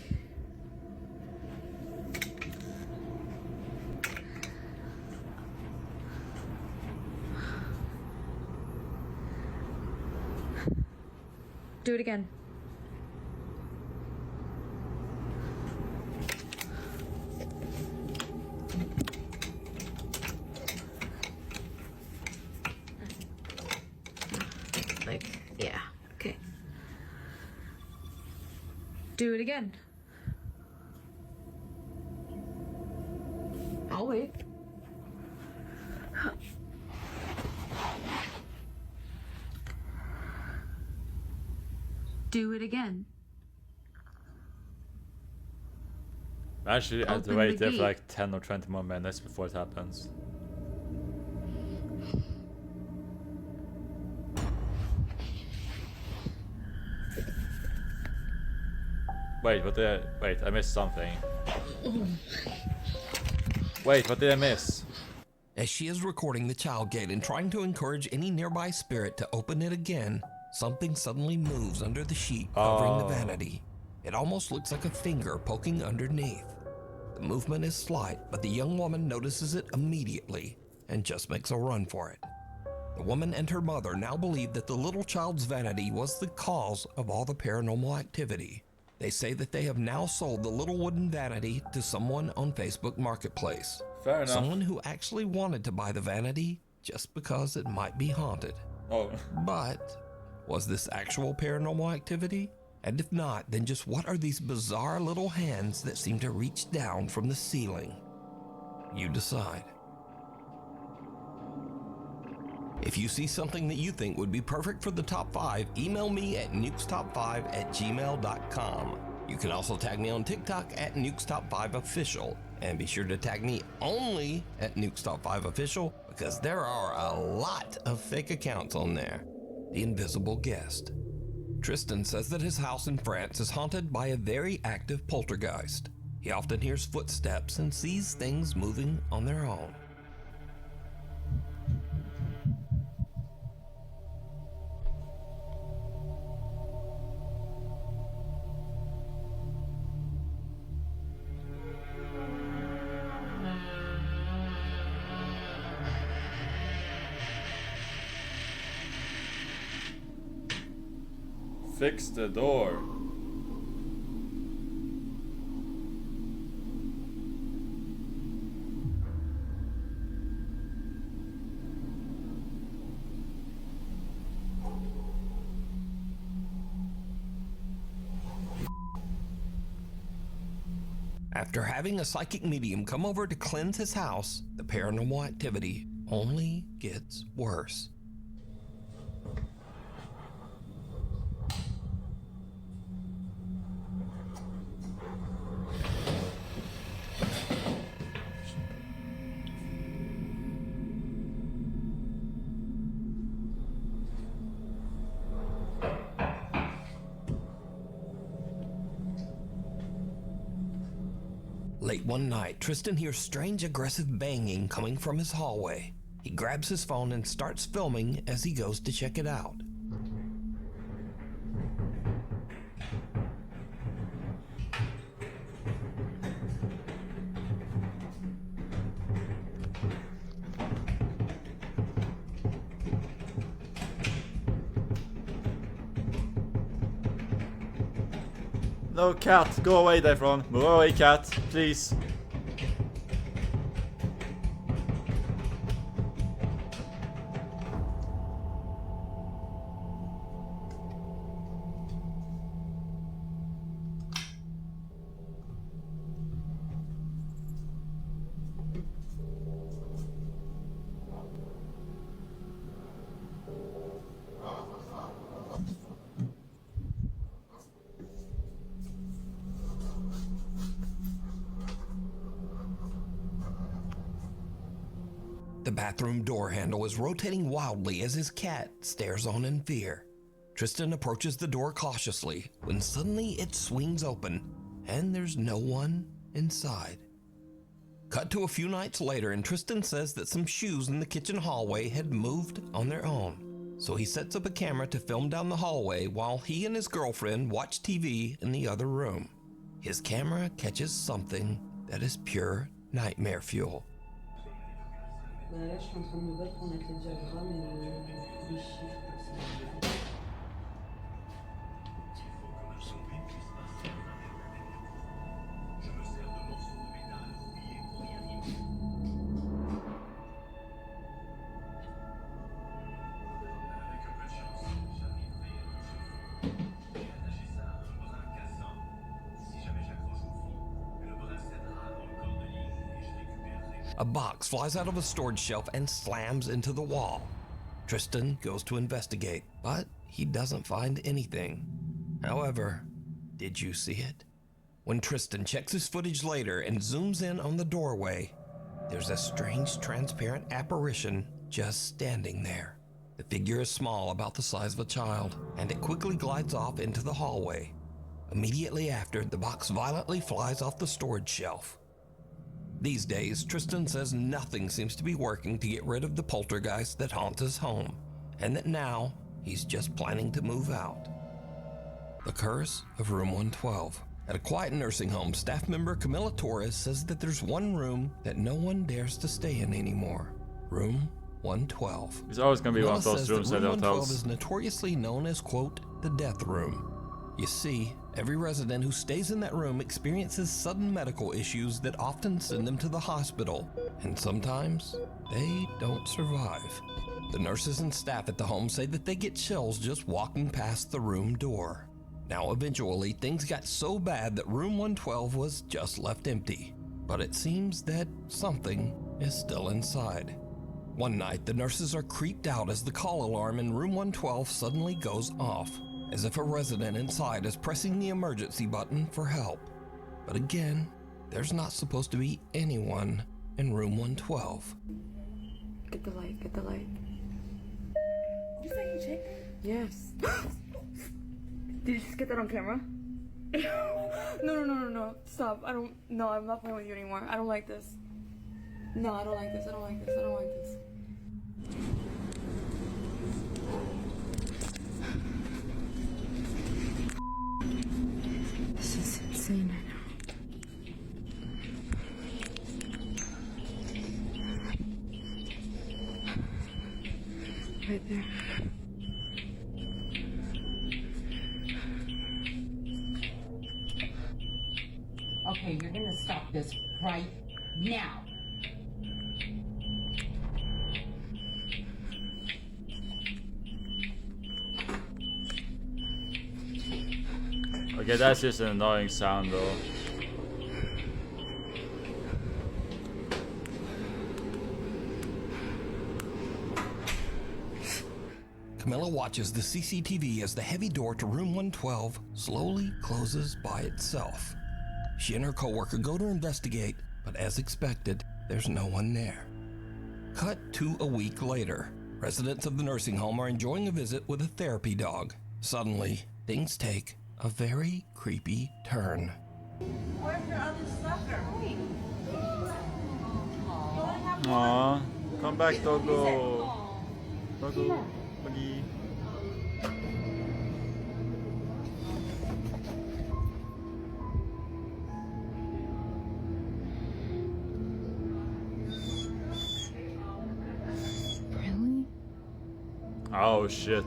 Do it again. Like, yeah, okay. Do it again. I'll wait. Do it again. Actually, I have to Open wait the there for gate. like 10 or 20 more minutes before it happens. Wait, what did I... Wait, I missed something. Wait, what did I miss? As she is recording the child gate and trying to encourage any nearby spirit to open it again, something suddenly moves under the sheet covering the vanity. It almost looks like a finger poking underneath. The movement is slight, but the young woman notices it immediately and just makes a run for it. The woman and her mother now believe that the little child's vanity was the cause of all the paranormal activity. They say that they have now sold the little wooden vanity to someone on Facebook Marketplace. Fair enough. Someone who actually wanted to buy the vanity just because it might be haunted. Oh. But was this actual paranormal activity? And if not, then just what are these bizarre little hands that seem to reach down from the ceiling? You decide. If you see something that you think would be perfect for the top 5, email me at nukestop5@gmail.com. You can also tag me on TikTok at nukestop5official, and be sure to tag me only at nukestop5official because there are a lot of fake accounts on there. The Invisible Guest. Tristan says that his house in France is haunted by a very active poltergeist. He often hears footsteps and sees things moving on their own. Fix the door. After having a psychic medium come over to cleanse his house, the paranormal activity only gets worse. Late one night, Tristan hears strange aggressive banging coming from his hallway. He grabs his phone and starts filming as he goes to check it out. No, cat, go away, Devron. Move away, cat, please. The bathroom door handle is rotating wildly as his cat stares on in fear. Tristan approaches the door cautiously when suddenly it swings open and there's no one inside. Cut to a few nights later, and Tristan says that some shoes in the kitchen hallway had moved on their own. So he sets up a camera to film down the hallway while he and his girlfriend watch TV in the other room. His camera catches something that is pure nightmare fuel. Là, je suis en train de me battre pour mettre les diagrammes et les chiffres. A box flies out of a storage shelf and slams into the wall. Tristan goes to investigate, but he doesn't find anything. However, did you see it? When Tristan checks his footage later and zooms in on the doorway, there's a strange transparent apparition just standing there. The figure is small, about the size of a child, and it quickly glides off into the hallway. Immediately after, the box violently flies off the storage shelf. These days, Tristan says nothing seems to be working to get rid of the poltergeist that haunts his home, and that now he's just planning to move out. The Curse of Room 112. At a quiet nursing home, staff member Camila Torres says that there's one room that no one dares to stay in anymore. Room 112. It's always gonna be one of those says rooms that at Room 112 hotels. is notoriously known as, quote, the death room. You see, every resident who stays in that room experiences sudden medical issues that often send them to the hospital, and sometimes they don't survive. The nurses and staff at the home say that they get chills just walking past the room door. Now, eventually, things got so bad that Room 112 was just left empty, but it seems that something is still inside. One night, the nurses are creeped out as the call alarm in Room 112 suddenly goes off, as if a resident inside is pressing the emergency button for help. But again, there's not supposed to be anyone in Room 112. Get the light, get the light. You saying chicken? Yes. Did you just get that on camera? No. Stop. No, I'm not playing with you anymore. I don't like this. No, I don't like this. I don't like this. I don't like this. This is insane right now. Right there. Okay, you're gonna stop this right now. Okay, that's just an annoying sound though. Camilla watches the CCTV as the heavy door to Room 112 slowly closes by itself. She and her coworker go to investigate, but as expected, there's no one there. Cut to a week later. Residents of the nursing home are enjoying a visit with a therapy dog. Suddenly, things take a very creepy turn. Where's your other sucker? Aww, come back, Doggo. Doggo, buddy. Really? Oh shit.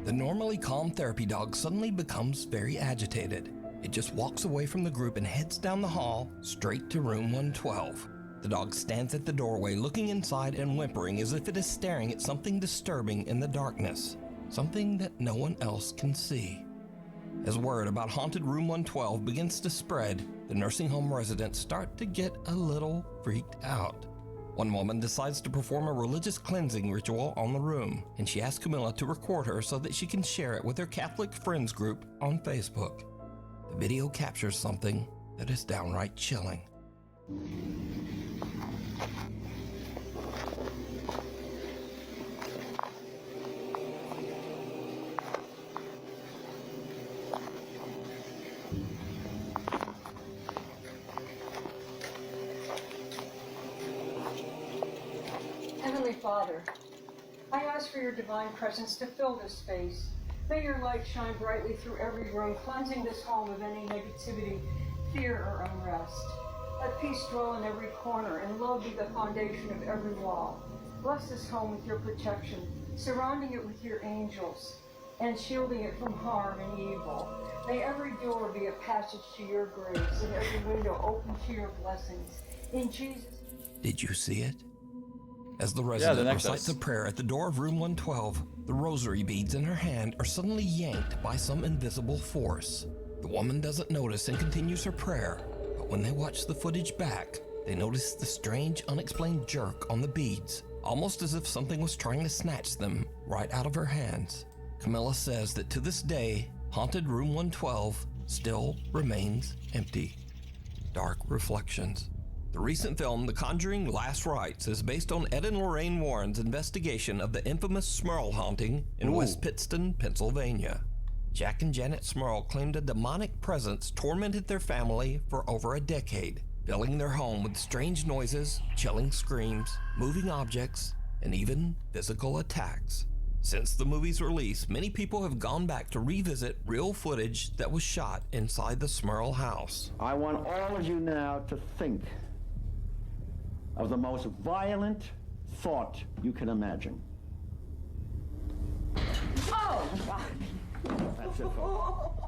The normally calm therapy dog suddenly becomes very agitated. It just walks away from the group and heads down the hall straight to Room 112. The dog stands at the doorway looking inside and whimpering as if it is staring at something disturbing in the darkness, something that no one else can see. As word about haunted Room 112 begins to spread, the nursing home residents start to get a little freaked out. One woman decides to perform a religious cleansing ritual on the room, and she asks Camilla to record her so that she can share it with her Catholic friends group on Facebook. The video captures something that is downright chilling. Heavenly Father, I ask for your divine presence to fill this space. May your light shine brightly through every room, cleansing this home of any negativity, fear, or unrest. Let peace dwell in every corner, and love be the foundation of every wall. Bless this home with your protection, surrounding it with your angels, and shielding it from harm and evil. May every door be a passage to your grace, and every window open to your blessings. In Jesus' Did you see it? As the resident necklace. recites a prayer at the door of Room 112, the rosary beads in her hand are suddenly yanked by some invisible force. The woman doesn't notice and continues her prayer, but when they watch the footage back, they notice the strange, unexplained jerk on the beads, almost as if something was trying to snatch them right out of her hands. Camilla says that to this day, haunted Room 112 still remains empty. Dark Reflections. The recent film, The Conjuring Last Rites, is based on Ed and Lorraine Warren's investigation of the infamous Smurl haunting in West Pittston, Pennsylvania. Jack and Janet Smurl claimed a demonic presence tormented their family for over a decade, filling their home with strange noises, chilling screams, moving objects, and even physical attacks. Since the movie's release, many people have gone back to revisit real footage that was shot inside the Smurl house. I want all of you now to think of the most violent thought you can imagine. Oh! That's it, folks.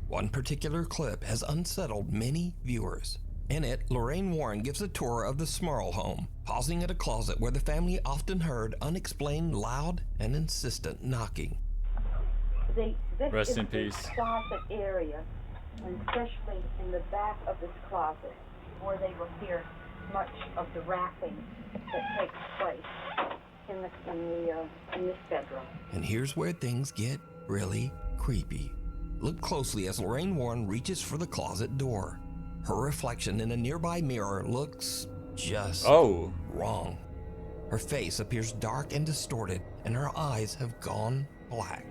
One particular clip has unsettled many viewers. In it, Lorraine Warren gives a tour of the Smurl home, pausing at a closet where the family often heard unexplained loud and insistent knocking. This Rest is in peace. the closet area, and especially in the back of this closet, where they will hear much of the rapping that takes place in this bedroom. And here's where things get really creepy. Look closely as Lorraine Warren reaches for the closet door. Her reflection in a nearby mirror looks just wrong. Her face appears dark and distorted, and her eyes have gone black.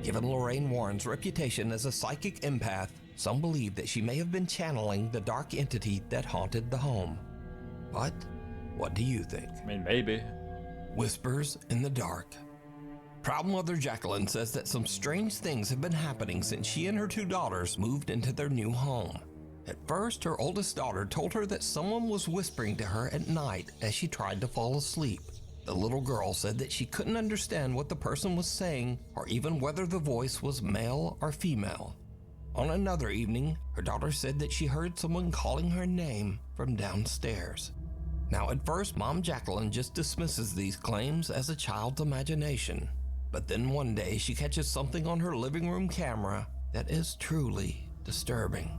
Given Lorraine Warren's reputation as a psychic empath, some believe that she may have been channeling the dark entity that haunted the home. But what do you think? I mean, maybe. Whispers in the dark. Proud mother Jacqueline says that some strange things have been happening since she and her two daughters moved into their new home. At first, her oldest daughter told her that someone was whispering to her at night as she tried to fall asleep. The little girl said that she couldn't understand what the person was saying or even whether the voice was male or female. On another evening, her daughter said that she heard someone calling her name from downstairs. Now, at first, Mom Jacqueline just dismisses these claims as a child's imagination. But then one day, she catches something on her living room camera that is truly disturbing.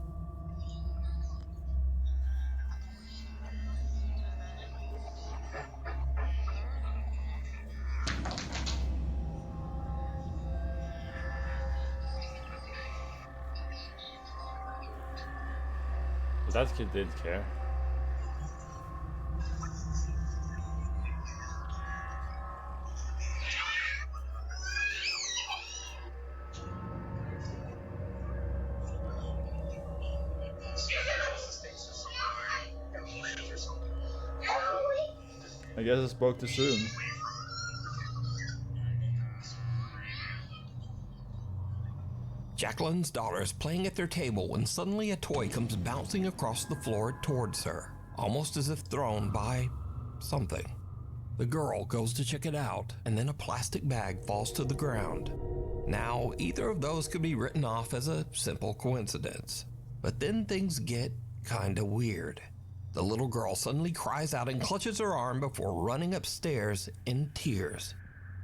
But that kid didn't care. I guess I spoke too soon. Jacqueline's daughter is playing at their table when suddenly a toy comes bouncing across the floor towards her, almost as if thrown by something. The girl goes to check it out, and then a plastic bag falls to the ground. Now, either of those could be written off as a simple coincidence. But then things get kinda weird. The little girl suddenly cries out and clutches her arm before running upstairs in tears.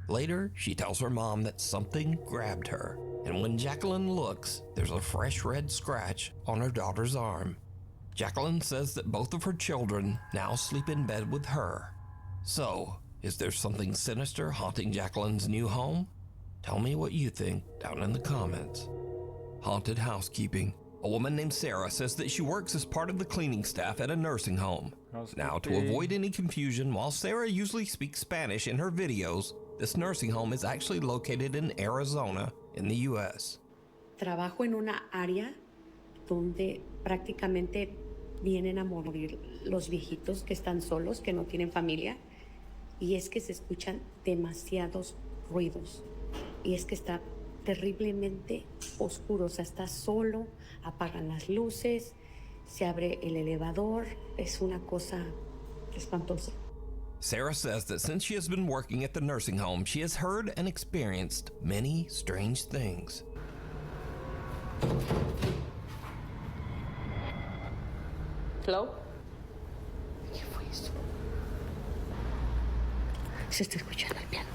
Later, she tells her mom that something grabbed her, and when Jacqueline looks, there's a fresh red scratch on her daughter's arm. Jacqueline says that both of her children now sleep in bed with her. So, is there something sinister haunting Jacqueline's new home? Tell me what you think down in the comments. Haunted housekeeping. A woman named Sarah says that she works as part of the cleaning staff at a nursing home. Now, to avoid any confusion, while Sarah usually speaks Spanish in her videos, this nursing home is actually located in Arizona in the US. Trabajo en una área donde prácticamente vienen a morir los viejitos que están solos, que no tienen familia, y es que se escuchan demasiados ruidos, y es que está terriblemente oscuro, o sea, está solo, apagan las luces, se abre el elevador, es una cosa espantosa. Sarah says that since she has been working at the nursing home, she has heard and experienced many strange things. Hello? ¿Qué fue eso? Se está escuchando el piano.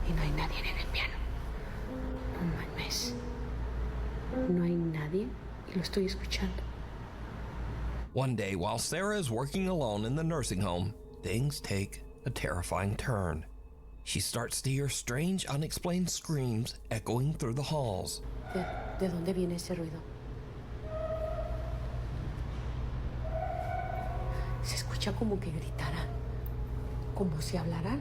Y no hay nadie en el piano. No mames. No hay nadie y lo estoy escuchando. One day, while Sarah is working alone in the nursing home, things take a terrifying turn. She starts to hear strange, unexplained screams echoing through the halls. ¿De dónde viene ese ruido? Se escucha como que gritaran, como si hablaran.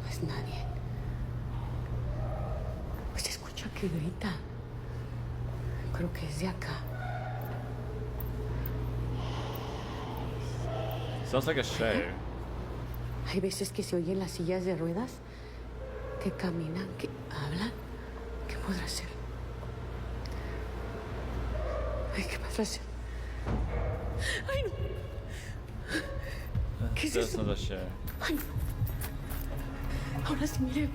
No es nadie. escucha que grita. Creo que es de acá. Sounds like a chair. Hay veces que se oyen las sillas de ruedas que caminan, que hablan. ¿Qué podrá ser? Ay, ¿qué podrá ser? Ay, no. ¿Qué es That's eso? not a chair. Ay, no. Ahora sí, mire.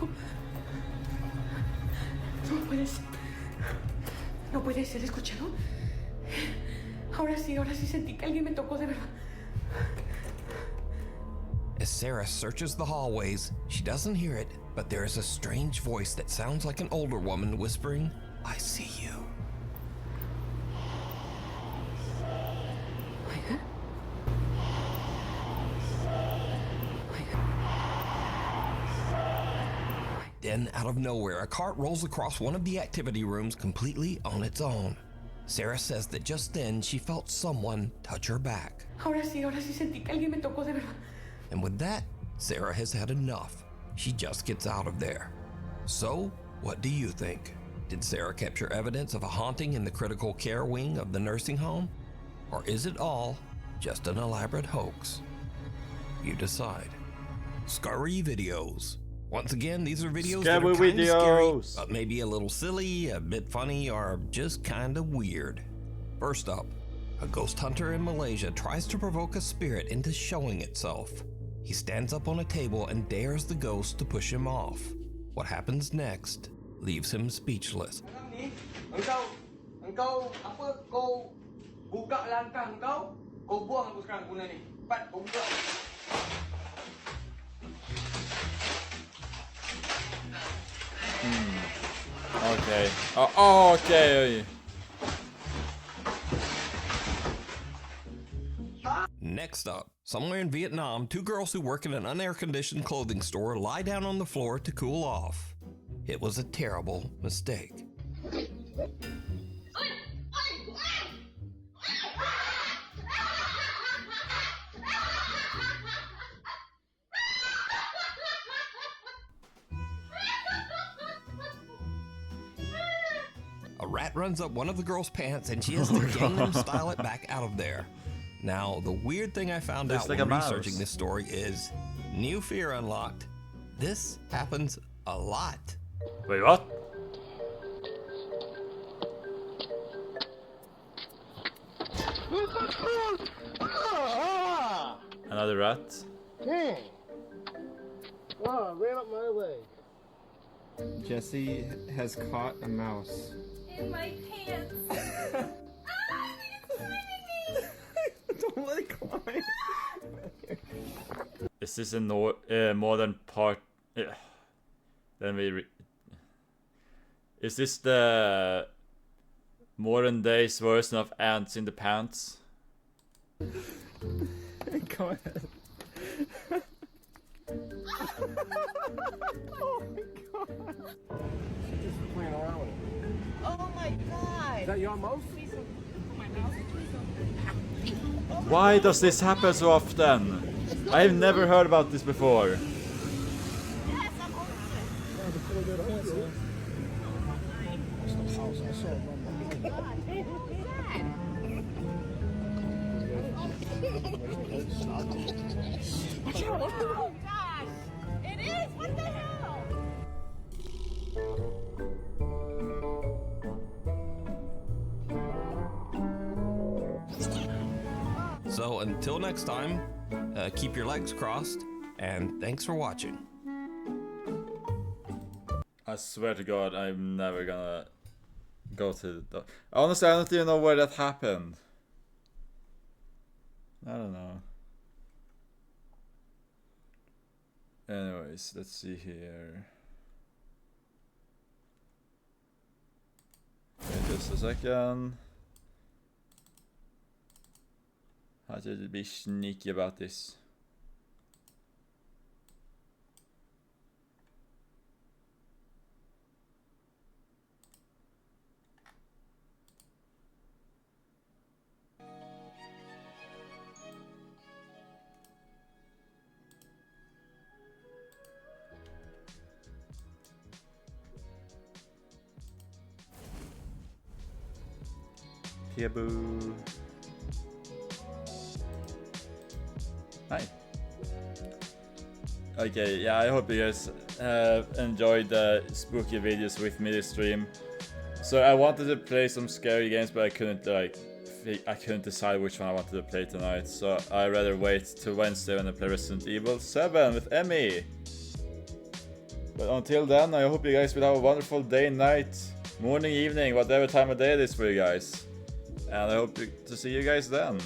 No puede ser. No puede ser, ¿escucharon? Ahora sí sentí que alguien me tocó de verdad. As Sarah searches the hallways, she doesn't hear it, but there is a strange voice that sounds like an older woman whispering, "I see you." Oiga. Then, out of nowhere, a cart rolls across one of the activity rooms completely on its own. Sarah says that just then she felt someone touch her back. Ahora sí sentí que alguien me tocó de verdad. And with that, Sarah has had enough. She just gets out of there. So, what do you think? Did Sarah capture evidence of a haunting in the critical care wing of the nursing home? Or is it all just an elaborate hoax? You decide. Scary videos. Once again, these are videos that are Scary kind of scary, videos. but maybe a little silly, a bit funny, or just kind of weird. First up, a ghost hunter in Malaysia tries to provoke a spirit into showing itself. He stands up on a table and dares the ghost to push him off. What happens next leaves him speechless. Engkau apa kau buka langkah kau buang aku sekarang guna ni. Cepat kau buka. Okay. Oh, okay. Next up, somewhere in Vietnam, two girls who work in an unair-conditioned clothing store lie down on the floor to cool off. It was a terrible mistake. A rat runs up one of the girls' pants and she has to Gangnam Style it back out of there. Now, the weird thing I found Looks out like when a mouse. researching this story is new fear unlocked. This happens a lot. Wait, what? Another rat? Dang. Wow, ran up my leg. Jesse has caught a mouse. In my pants. Don't let it climb. Is this a modern part? Then we. Is this the modern days version of ants in the pants? Go ahead. Oh my god. She's just playing around with it. Oh my god. Is that your mouse? Why does this happen so often? I've never heard about this before. Oh gosh. It is? What the hell? So until next time, keep your legs crossed, and thanks for watching. I swear to God, I'm never gonna go to the. Honestly, I don't even know where that happened. I don't know. Anyways, let's see here. Okay, just a second. How to be sneaky about this. Yeah, boo. Hi. Okay, yeah, I hope you guys enjoyed the spooky videos with me this stream. So I wanted to play some scary games, but I couldn't decide which one I wanted to play tonight. So I'd rather wait till Wednesday when I play Resident Evil 7 with Emmy. But until then, I hope you guys will have a wonderful day, night, morning, evening, whatever time of day it is for you guys. And I hope to see you guys then.